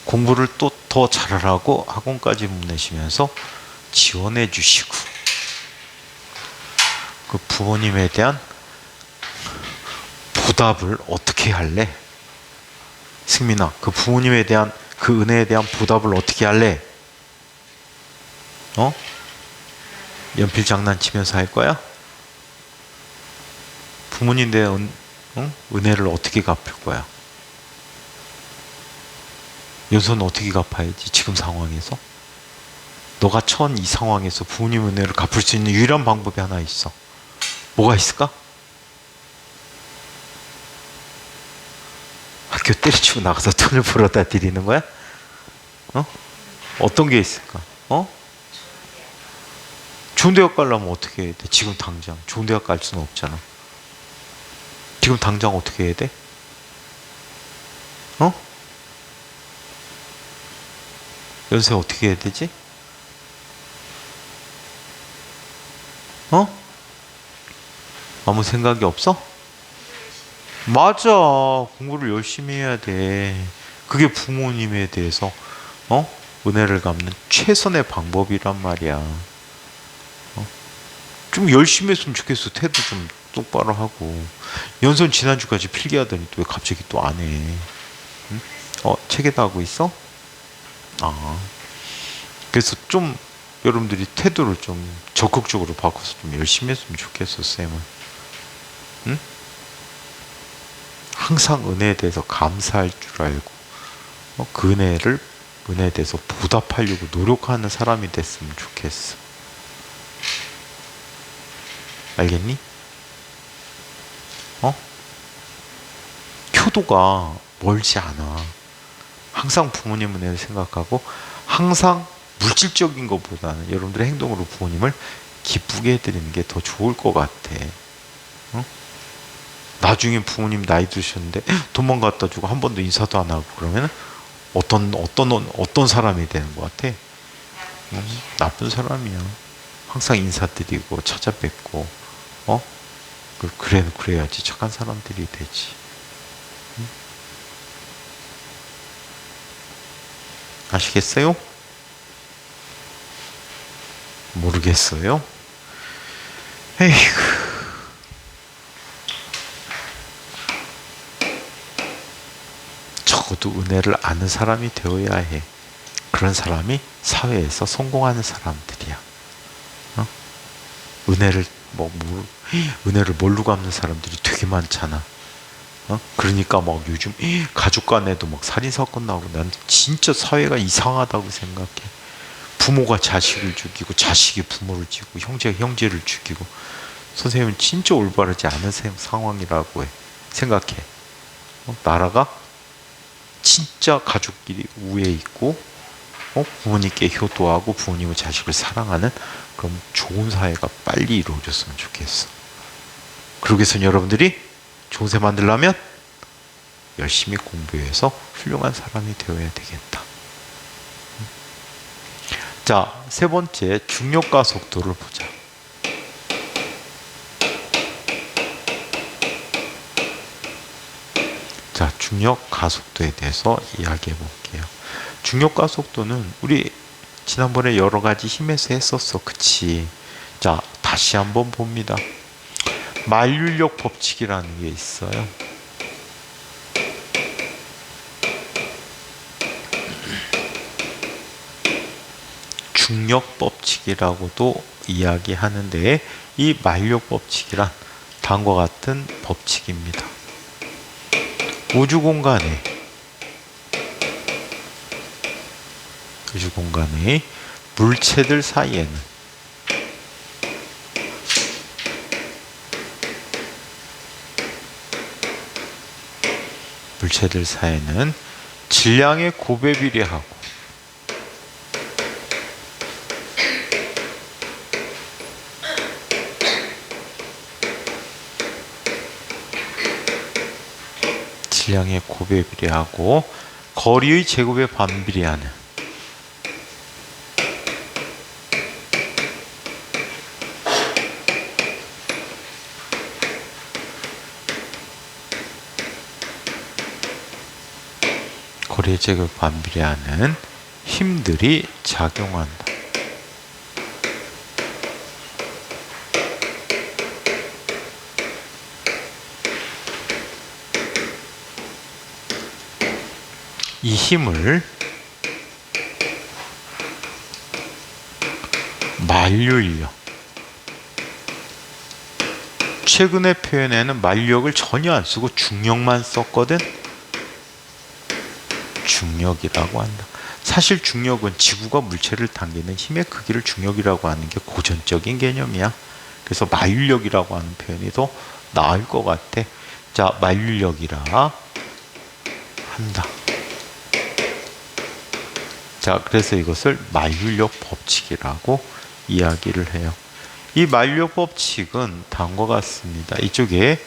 공부를 또 더 잘하라고 학원까지 보내시면서 지원해 주시고, 그 부모님에 대한 보답을 어떻게 할래? 승민아, 그 부모님에 대한 그 은혜에 대한 보답을 어떻게 할래? 연필 장난치면서 할 거야? 부모님에 대한 은혜를 어떻게 갚을 거야? 연서는 어떻게 갚아야지? 지금 상황에서? 너가 처한 이 상황에서 부모님 은혜를 갚을 수 있는 유일한 방법이 하나 있어. 뭐가 있을까? 학교 때려치고 나가서 돈을 벌어다 드리는 거야? 어떤 게 있을까? 좋은 대학 가려면 어떻게 해야 돼? 지금 당장 좋은 대학 갈 수는 없잖아. 지금 당장 어떻게 해야 돼? 연세 어떻게 해야 되지? 아무 생각이 없어? 맞아. 공부를 열심히 해야 돼. 그게 부모님에 대해서 은혜를 갚는 최선의 방법이란 말이야. 좀 열심히 했으면 좋겠어. 태도 좀 똑바로 하고. 연선 지난주까지 필기하더니 또 왜 갑자기 또 안 해? 응? 책에다 하고 있어? 그래서 좀 여러분들이 태도를 좀 적극적으로 바꿔서 좀 열심히 했으면 좋겠어, 쌤은. 응? 항상 은혜에 대해서 감사할 줄 알고, 그 은혜에 대해서 보답하려고 노력하는 사람이 됐으면 좋겠어. 알겠니? 효도가 멀지 않아. 항상 부모님 은혜를 생각하고, 항상 물질적인 것보다는 여러분들의 행동으로 부모님을 기쁘게 해드리는 게 더 좋을 것 같아. 나중에 부모님 나이 드셨는데 돈만 갖다 주고 한 번도 인사도 안 하고 그러면 어떤 사람이 되는 것 같아? 나쁜 사람이야. 항상 인사드리고 찾아뵙고, 그래야지 착한 사람들이 되지. 아시겠어요? 모르겠어요? 에이구. 적어도 은혜를 아는 사람이 되어야 해. 그런 사람이 사회에서 성공하는 사람들이야. 은혜를 뭘로 갚는 사람들이 되게 많잖아. 그러니까 막 요즘 가족 간에도 막 살인 사건 나오고, 난 진짜 사회가 이상하다고 생각해. 부모가 자식을 죽이고, 자식이 부모를 죽이고, 형제가 형제를 죽이고. 선생님은 진짜 올바르지 않은 상황이라고 생각해. 나라가 진짜 가족끼리 우애 있고, 부모님께 효도하고 부모님의 자식을 사랑하는 그런 좋은 사회가 빨리 이루어졌으면 좋겠어. 그러기 위해서는 여러분들이 좋은 새 만들려면 열심히 공부해서 훌륭한 사람이 되어야 되겠다. 자, 세 번째, 중력과 속도를 보자. 자, 중력 가속도에 대해서 이야기해 볼게요. 중력 가속도는 우리 지난번에 여러 가지 힘에서 했었어. 그치? 자, 다시 한번 봅니다. 만륜력 법칙이라는 게 있어요. 중력 법칙이라고도 이야기하는데, 이 만력 법칙이란 다음과 같은 법칙입니다. 우주 공간에 물체들 사이에는 질량의 고배비례하고 거리의 제곱에 반비례하는 힘들이 작용한다. 이 힘을 만류인력, 최근의 표현에는 만력을 전혀 안 쓰고 중력만 썼거든. 중력이라고 한다. 사실 중력은 지구가 물체를 당기는 힘의 크기를 중력이라고 하는 게 고전적인 개념이야. 그래서 만류력이라고 하는 표현이 더 나을 것 같아. 자, 만류력이라 한다. 자, 그래서 이것을 만류력 법칙이라고 이야기를 해요. 이 만류력 법칙은 다음과 같습니다. 이쪽에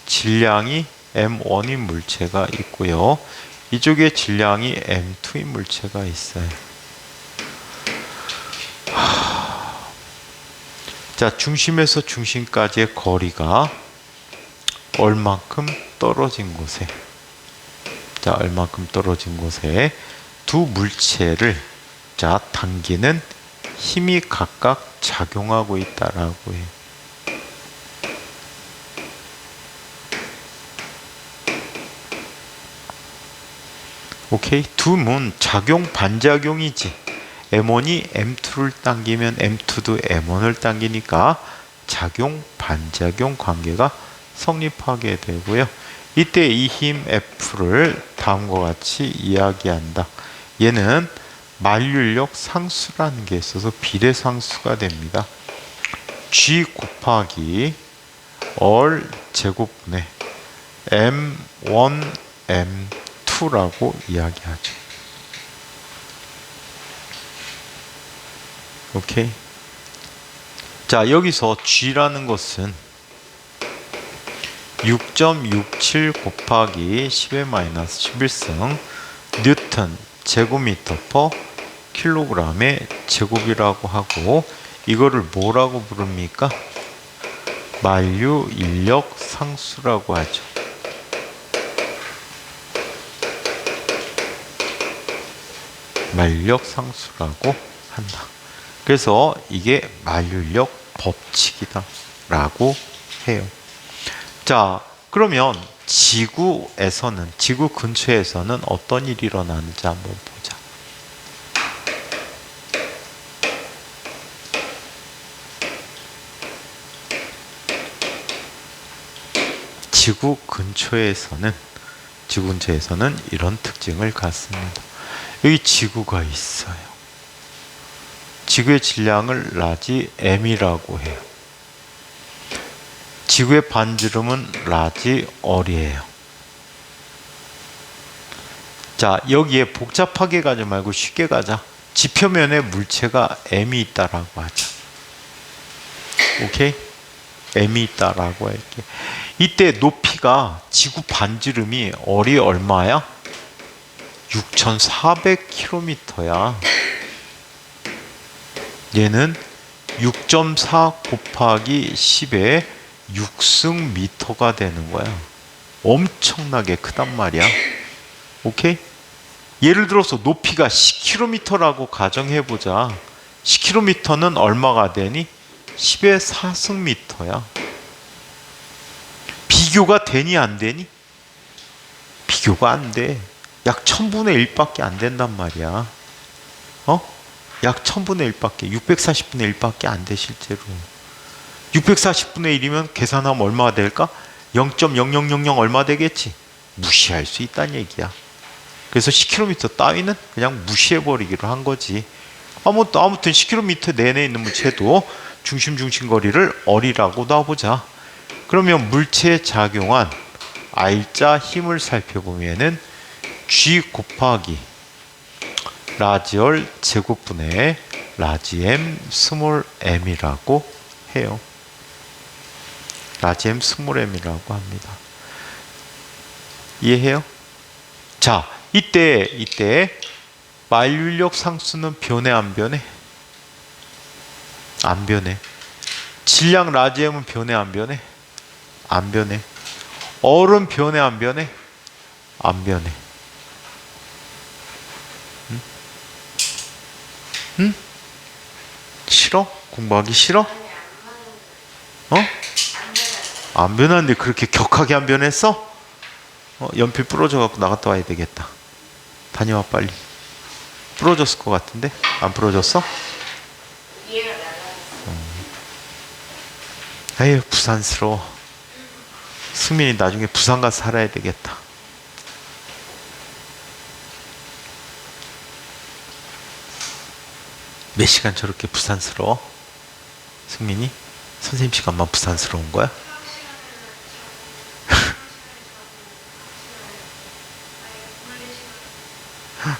질량이 M1인 물체가 있고요. 이쪽에 질량이 M2인 물체가 있어요. 자, 중심에서 중심까지의 거리가 얼만큼 떨어진 곳에 두 물체를 당기는 힘이 각각 작용하고 있다라고 해요. 오케이? 두 문 작용 반작용이지. M1이 M2를 당기면 M2도 M1을 당기니까 작용 반작용 관계가 성립하게 되고요. 이때 이 힘 F를 다음과 같이 이야기한다. 얘는 만류력 상수라는 게 있어서 비례상수가 됩니다. G 곱하기 얼 제곱분의 M1, M2라고 이야기하죠. 오케이. 자, 여기서 G라는 것은 6.67 곱하기 10의 마이너스 11승 뉴턴 제곱미터 퍼 킬로그램의 제곱이라고 하고, 이거를 뭐라고 부릅니까? 만류 인력 상수라고 하죠. 만류력 상수라고 한다. 그래서 이게 만류력 법칙이다 라고 해요. 자, 그러면 지구 근처에서는 어떤 일이 일어나는지 한번 보자. 지구 근처에서는 이런 특징을 갖습니다. 여기 지구가 있어요. 지구의 질량을 라지 M이라고 해요. 지구의 반지름은 라지 얼이에요. 자, 여기에 복잡하게 가지 말고 쉽게 가자. 지표면에 물체가 M이 있다라고 하자. 오케이? M이 있다라고 할게. 이때 높이가 지구 반지름이 얼이 얼마야? 6,400km야. 얘는 6.4 곱하기 10의 6승 미터가 되는 거야. 엄청나게 크단 말이야. 오케이? 예를 들어서 높이가 10km라고 가정해보자. 10km는 얼마가 되니? 10의 4승 미터야. 비교가 되니 안 되니? 비교가 안 돼. 약 1000분의 1밖에 안 된단 말이야. 약 1000분의 1밖에 640분의 1밖에 안 돼. 실제로 640분의 1이면 계산하면 얼마가 될까? 0.0000 얼마 되겠지. 무시할 수 있다는 얘기야. 그래서 10km 따위는 그냥 무시해버리기로 한 거지. 아무튼 10km 내내 있는 물체도 중심 거리를 R이라고 놔보자. 그러면 물체에 작용한 R자 힘을 살펴보면은 G 곱하기 라지 R 제곱분의 라지 M 스몰 m이라고 해요. 라지 M 스몰 m이라고 합니다. 이해해요? 자, 이때 만류인력 상수는 변해 안 변해? 안 변해. 질량 라지 M은 변해 안 변해? 안 변해. R은 변해 안 변해? 안 변해. 응? 응? 싫어? 공부하기 싫어? 어? 안 변하는데 그렇게 격하게 안 변했어? 연필 부러져 갖고 나갔다 와야 되겠다. 다녀와 빨리. 부러졌을 것 같은데? 안 부러졌어? 에휴, 부산스러워. 승민이 나중에 부산 가서 살아야 되겠다. 몇 시간 저렇게 부산스러워? 승민이? 선생님 시간만 부산스러운 거야?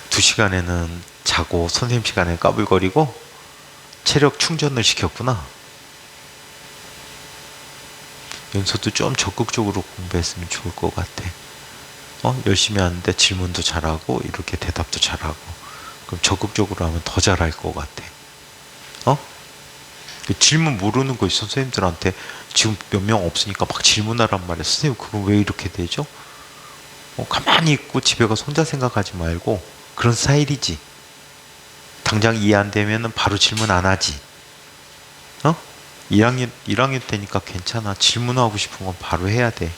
두 시간에는 자고 선생님 시간에 까불거리고 체력 충전을 시켰구나. 연서도 좀 적극적으로 공부했으면 좋을 것 같아. 열심히 하는데 질문도 잘하고 이렇게 대답도 잘하고. 그럼 적극적으로 하면 더 잘할 것 같아. 질문 모르는 거 있어. 선생님들한테 지금 몇 명 없으니까 막 질문하란 말이야. 선생님 그건 왜 이렇게 되죠? 가만히 있고 집에 가서 혼자 생각하지 말고 그런 스타일이지. 당장 이해 안 되면은 바로 질문 안 하지. 1학년 때니까 괜찮아. 질문하고 싶은 건 바로 해야 돼.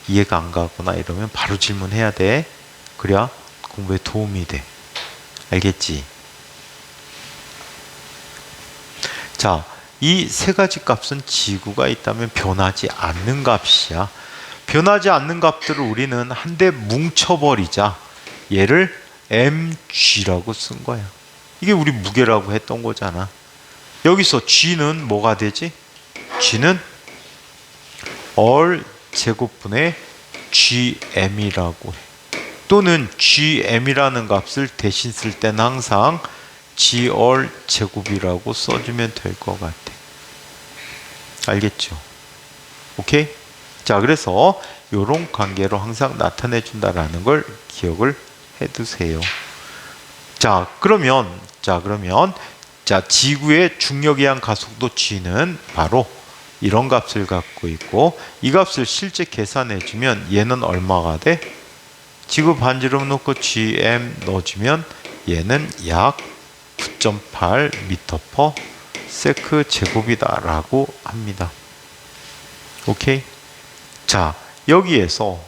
이해가 안 가거나 이러면 바로 질문해야 돼. 그래야 공부에 도움이 돼. 알겠지? 자, 이 세 가지 값은 지구가 있다면 변하지 않는 값이야. 변하지 않는 값들을 우리는 한데 뭉쳐버리자. 얘를 mg라고 쓴 거야. 이게 우리 무게라고 했던 거잖아. 여기서 g는 뭐가 되지? g는 R 제곱분의 gm이라고 해. 또는 gm이라는 값을 대신 쓸 때는 항상 gr 제곱이라고 써주면 될 것 같아. 알겠죠? 오케이? 자, 그래서 이런 관계로 항상 나타내 준다라는 걸 기억을 해두세요. 자, 그러면 지구의 중력에 의한 가속도 g는 바로 이런 값을 갖고 있고, 이 값을 실제 계산해 주면 얘는 얼마가 돼? 지구 반지름 놓고 gm 넣어주면 얘는 약 9.8 m/s 제곱이다라고 합니다. 오케이? 자, 여기에서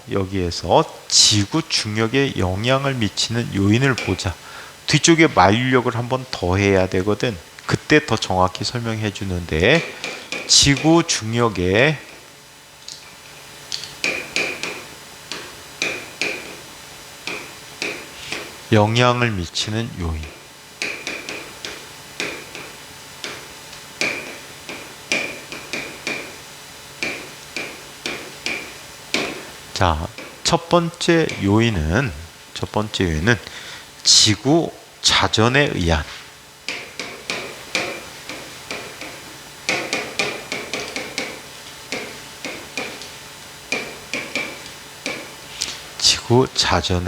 지구 중력에 영향을 미치는 요인을 보자. 뒤쪽에 만류력을 한번 더 해야 되거든. 그때 더 정확히 설명해 주는데, 지구 중력에 영향을 미치는 요인. 자, 첫 번째 요인은 지구 자전에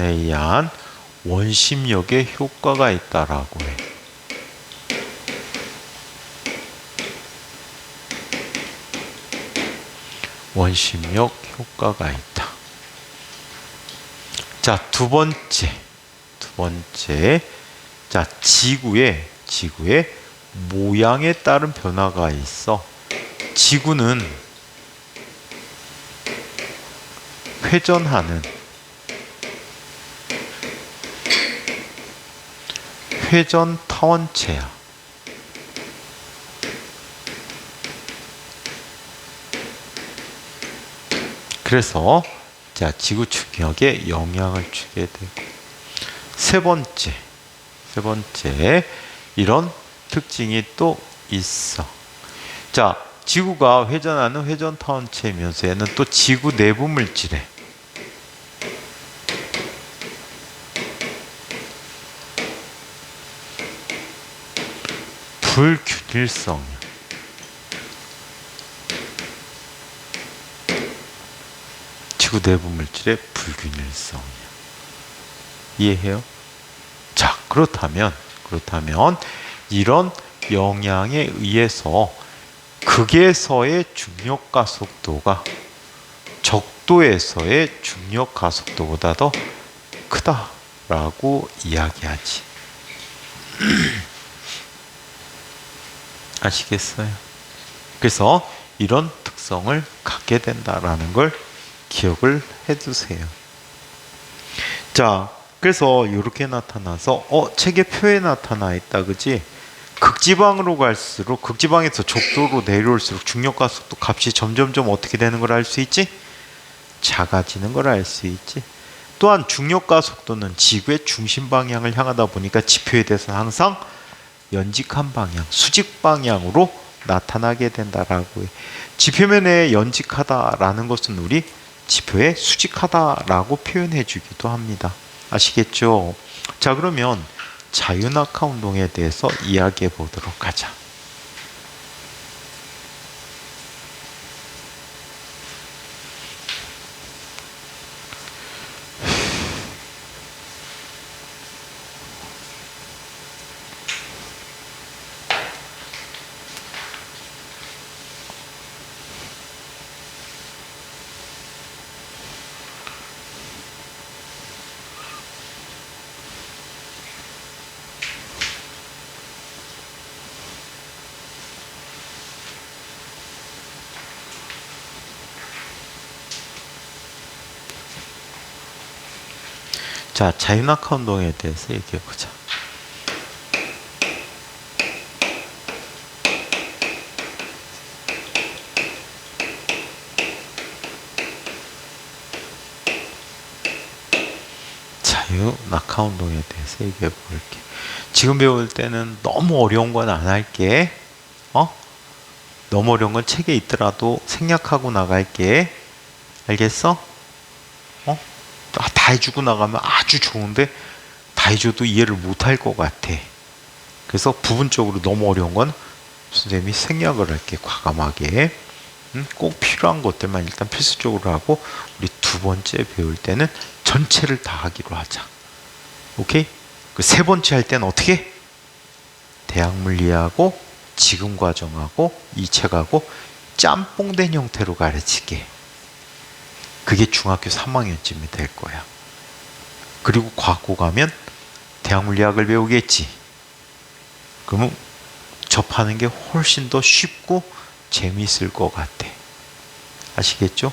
의한 원심력의 효과가 있다라고 해. 원심력 효과가 있다. 자, 두 번째. 자, 지구의 모양에 따른 변화가 있어. 지구는 회전 타원체야. 그래서 자, 지구 중력에 영향을 주게 되고, 세 번째 이런 특징이 또 있어. 자, 지구가 회전하는 회전 타원체이면서 얘는 또 지구 내부 물질에 불균일성이야. 지구 내부 물질의 불균일성이야. 이해해요? 자, 그렇다면 이런 영향에 의해서 극에서의 중력 가속도가 적도에서의 중력 가속도보다 더 크다라고 이야기하지. 아시겠어요? 그래서 이런 특성을 갖게 된다라는 걸 기억을 해두세요. 자, 그래서 이렇게 나타나서 책의 표에 나타나 있다, 그지? 극지방으로 갈수록, 극지방에서 적도로 내려올수록 중력 가속도 값이 점점점 어떻게 되는 걸 알 수 있지? 작아지는 걸 알 수 있지. 또한 중력 가속도는 지구의 중심 방향을 향하다 보니까 지표에 대해서는 항상 연직한 방향, 수직 방향으로 나타나게 된다라고 해. 지표면에 연직하다라는 것은 우리 지표에 수직하다라고 표현해 주기도 합니다. 아시겠죠? 자, 그러면 자유낙하 운동에 대해서 이야기해 보도록 하자. 자, 자유낙하 운동에 대해서 얘기해 보자. 자유낙하 운동에 대해서 얘기해 볼게. 지금 배울 때는 너무 어려운 건 안 할게. 너무 어려운 건 책에 있더라도 생략하고 나갈게. 알겠어? 다 해주고 나가면 아주 좋은데 다 해줘도 이해를 못할 것 같아. 그래서 부분적으로 너무 어려운 건 선생님이 생략을 할게. 과감하게. 꼭 필요한 것들만 일단 필수적으로 하고 우리 두 번째 배울 때는 전체를 다 하기로 하자. 오케이? 그 세 번째 할 때는 어떻게? 대학물리하고 지금 과정하고 이 책하고 짬뽕된 형태로 가르칠게. 그게 중학교 3학년쯤이 될 거야. 그리고 과거 가면 대학물리학을 배우겠지. 그러면 접하는 게 훨씬 더 쉽고 재미있을 것 같아. 아시겠죠?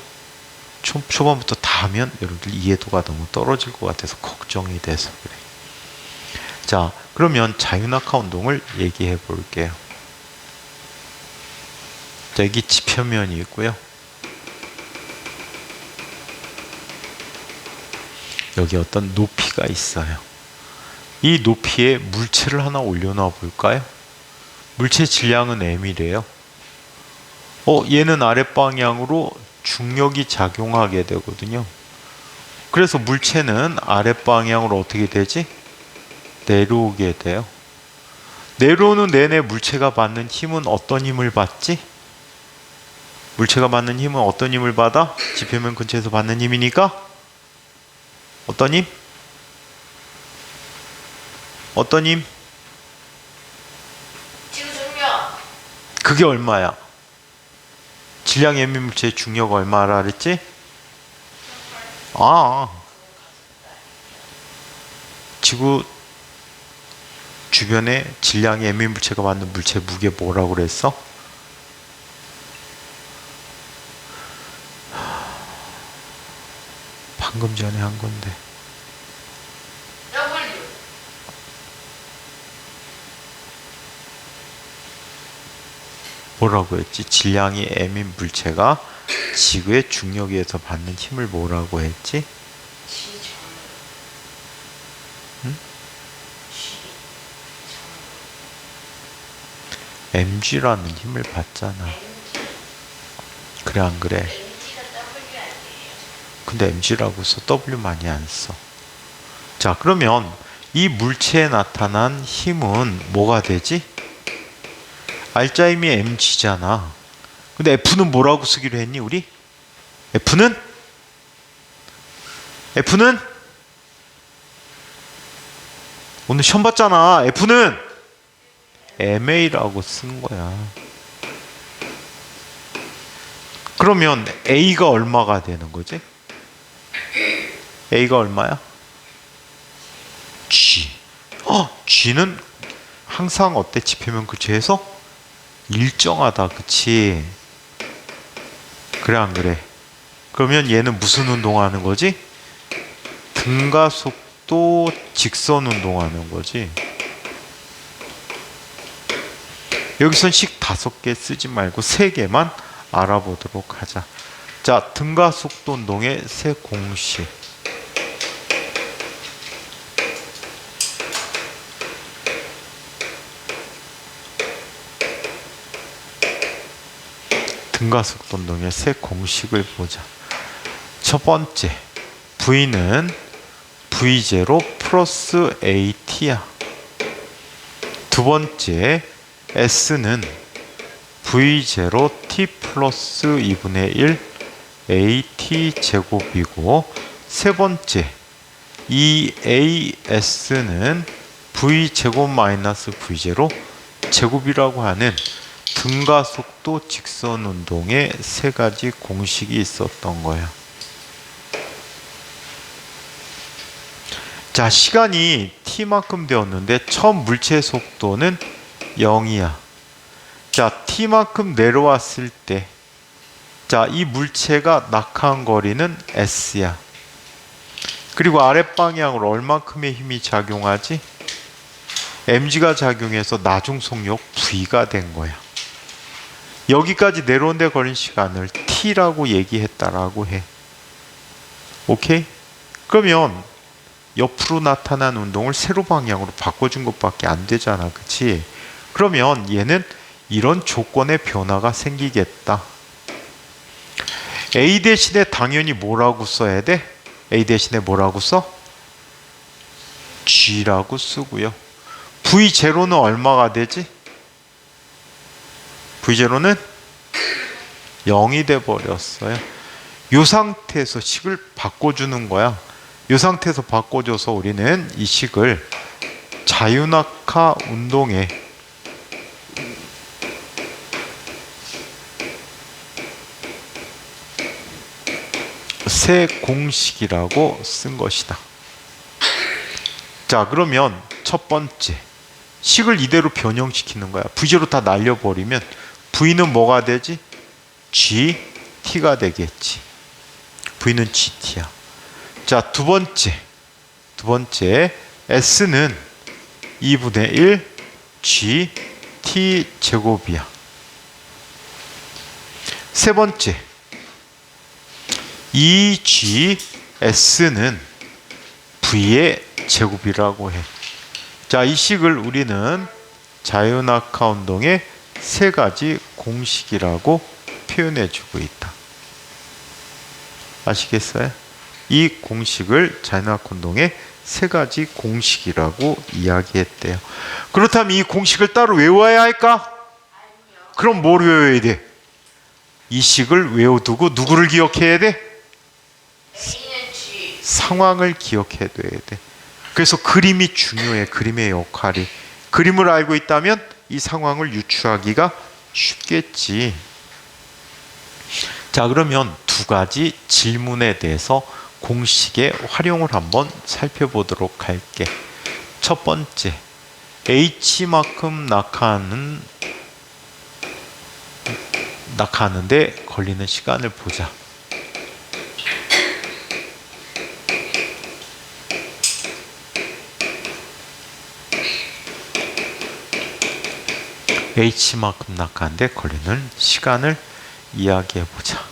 초반부터 다 하면 여러분들 이해도가 너무 떨어질 것 같아서 걱정이 돼서 그래. 자, 그러면 자유낙하 운동을 얘기해 볼게요. 자, 여기 지표면이 있고요. 여기 어떤 높이가 있어요. 이 높이에 물체를 하나 올려놔 볼까요? 물체 질량은 m이래요. 얘는 아랫방향으로 중력이 작용하게 되거든요. 그래서 물체는 아랫방향으로 어떻게 되지? 내려오게 돼요. 내려오는 내내 물체가 받는 힘은 어떤 힘을 받지? 물체가 받는 힘은 어떤 힘을 받아? 지표면 근처에서 받는 힘이니까 어떤 힘? 어떤 힘? 지구 중력. 그게 얼마야? 질량 m 물체의 중력 얼마라 그랬지? 지구 주변에 질량이 m 물체가 받는 물체 무게 뭐라고 그랬어? 방금 전에 한 건데. W. 뭐라고 했지? 질량이 m인 물체가 지구의 중력에 의해서 받는 힘을 뭐라고 했지? 응? mg라는 힘을 받잖아. 그래 안 그래? 근데 mg라고 써. w 많이 안 써. 자, 그러면 이 물체에 나타난 힘은 뭐가 되지? 알짜임이 mg잖아. 근데 F는 뭐라고 쓰기로 했니 우리? F는 오늘 시험 봤잖아. F는 MA라고 쓴 거야. 그러면 A가 얼마가 되는 거지? A가 얼마야? G. G는 항상 어때? 지표면 그치에서 일정하다. 그치? 그래 안 그래? 그러면 얘는 무슨 운동하는 거지? 등가 속도 직선 운동하는 거지. 여기선 식 5개 쓰지 말고 3개만 알아보도록 하자. 자, 등가 속도 운동의 세 공식. 등가속도 운동의 세 공식을 보자. 첫 번째, V는 V0 플러스 AT야. 두 번째, S는 V0 T 플러스 2분의 1 AT 제곱이고, 세 번째, 이 AS는 V 제곱 마이너스 V0 제곱이라고 하는 등가속도 직선 운동의 3가지 공식이 있었던 거야. 자, 시간이 t만큼 되었는데 처음 물체의 속도는 0이야. 자, t만큼 내려왔을 때, 자, 이 물체가 낙하한 거리는 s야. 그리고 아랫방향으로 얼만큼의 힘이 작용하지? mg가 작용해서 나중 속력 v가 된 거야. 여기까지 내려온 데 걸린 시간을 t라고 얘기했다라고 해. 오케이? 그러면 옆으로 나타난 운동을 세로 방향으로 바꿔준 것밖에 안 되잖아. 그치? 그러면 얘는 이런 조건의 변화가 생기겠다. A 대신에 당연히 뭐라고 써야 돼? A 대신에 뭐라고 써? G라고 쓰고요. V0는 얼마가 되지? V0는 0이 돼버렸어요. 이 상태에서 식을 바꿔주는 거야. 이 상태에서 바꿔줘서 우리는 이 식을 자유낙하 운동의 세 공식이라고 쓴 것이다. 자, 그러면 첫 번째, 식을 이대로 변형시키는 거야. V0 다 날려버리면 V는 뭐가 되지? GT가 되겠지. V는 GT야. 자, 두 번째 S는 2분의 1 GT 제곱이야. 세 번째, 이 GS는 V의 제곱이라고 해. 자, 이 식을 우리는 자유낙하 운동의 3가지 공식이라고 표현해주고 있다. 아시겠어요? 이 공식을 자유낙하 운동의 3가지 공식이라고 이야기했대요. 그렇다면 이 공식을 따로 외워야 할까? 그럼 뭘 외워야 돼? 이 식을 외워두고 누구를 기억해야 돼? 상황을 기억해둬야 돼. 그래서 그림이 중요해. 그림의 역할이. 그림을 알고 있다면 이 상황을 유추하기가 쉽겠지. 자, 그러면 2가지 질문에 대해서 공식의 활용을 한번 살펴보도록 할게. 첫 번째, H만큼 낙하하는데 걸리는 시간을 보자. H만큼 낙하한데 걸리는 시간을 이야기해보자.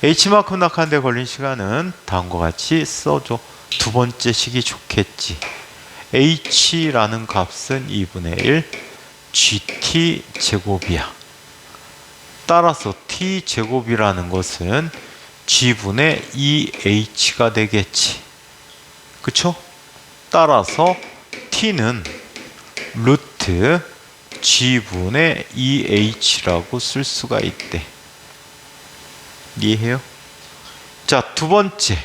H만큼 낙하한데 걸린 시간은 다음과 같이 써줘. 두 번째 식이 좋겠지. H라는 값은 2분의 1 GT 제곱이야. 따라서 T제곱이라는 것은 G분의 2H가 되겠지. 그쵸? 따라서 T는 루트 G분의 2H라고 쓸 수가 있대. 이해해요? 자, 두 번째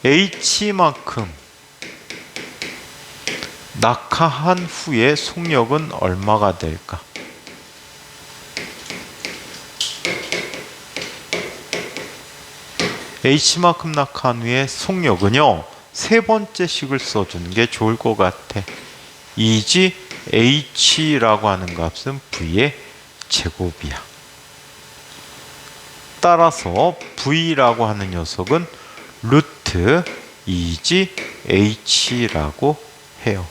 H만큼 낙하한 후에 속력은 얼마가 될까? H만큼 낙하한 후에 속력은요, 세 번째 식을 써주는 게 좋을 것 같아. 이지 H라고 하는 값은 V의 제곱이야. 따라서 V라고 하는 녀석은 루트 2지 H라고 해요.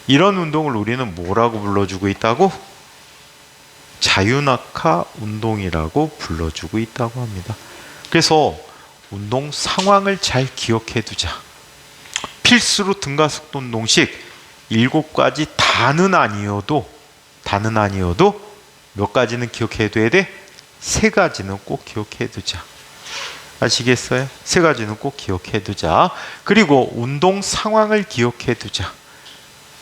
이런 운동을 우리는 뭐라고 불러주고 있다고? 자유낙하 운동이라고 불러주고 있다고 합니다. 그래서 운동 상황을 잘 기억해 두자. 필수로 등가속도 운동식 7가지 다는 아니어도 몇 가지는 기억해 둬야 돼? 3가지는 꼭 기억해 두자. 아시겠어요? 3가지는 꼭 기억해 두자. 그리고 운동 상황을 기억해 두자.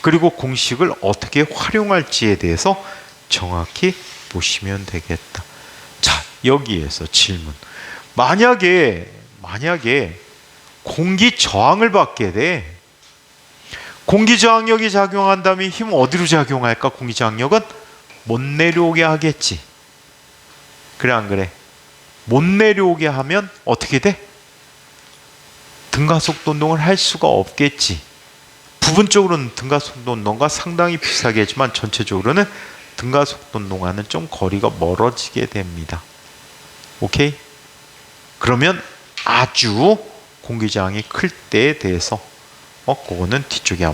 그리고 공식을 어떻게 활용할지에 대해서 정확히 보시면 되겠다. 자, 여기에서 질문. 만약에 공기 저항을 받게 돼. 공기 저항력이 작용한다면 힘은 어디로 작용할까? 공기 저항력은 못 내려오게 하겠지. 그래 안 그래? 못 내려오게 하면 어떻게 돼? 등가속도 운동을 할 수가 없겠지. 부분적으로는 등가속도 운동과 상당히 비슷하겠지만 전체적으로는 등가속도 운동과는 좀 거리가 멀어지게 됩니다. 오케이? 그러면 아주 공기저항이 클 때에 대해서 그거는 뒤쪽에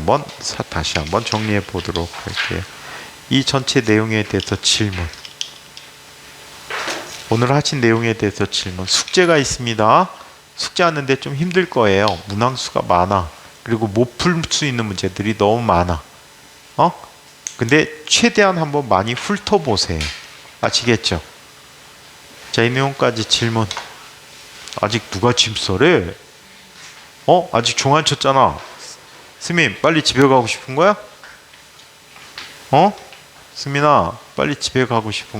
다시 한번 정리해 보도록 할게요. 이 전체 내용에 대해서 질문. 오늘 하신 내용에 대해서 질문. 숙제가 있습니다. 숙제하는데 좀 힘들 거예요. 문항수가 많아. 그리고 못 풀 수 있는 문제들이 너무 많아. 근데 최대한 한번 많이 훑어보세요. 아시겠죠? 자, 이 내용까지 질문. 아직 누가 짐 싸래? 아직 종 안 쳤잖아. 스민, 빨리 집에 가고 싶은 거야? 스민아, 빨리 집에 가고 싶은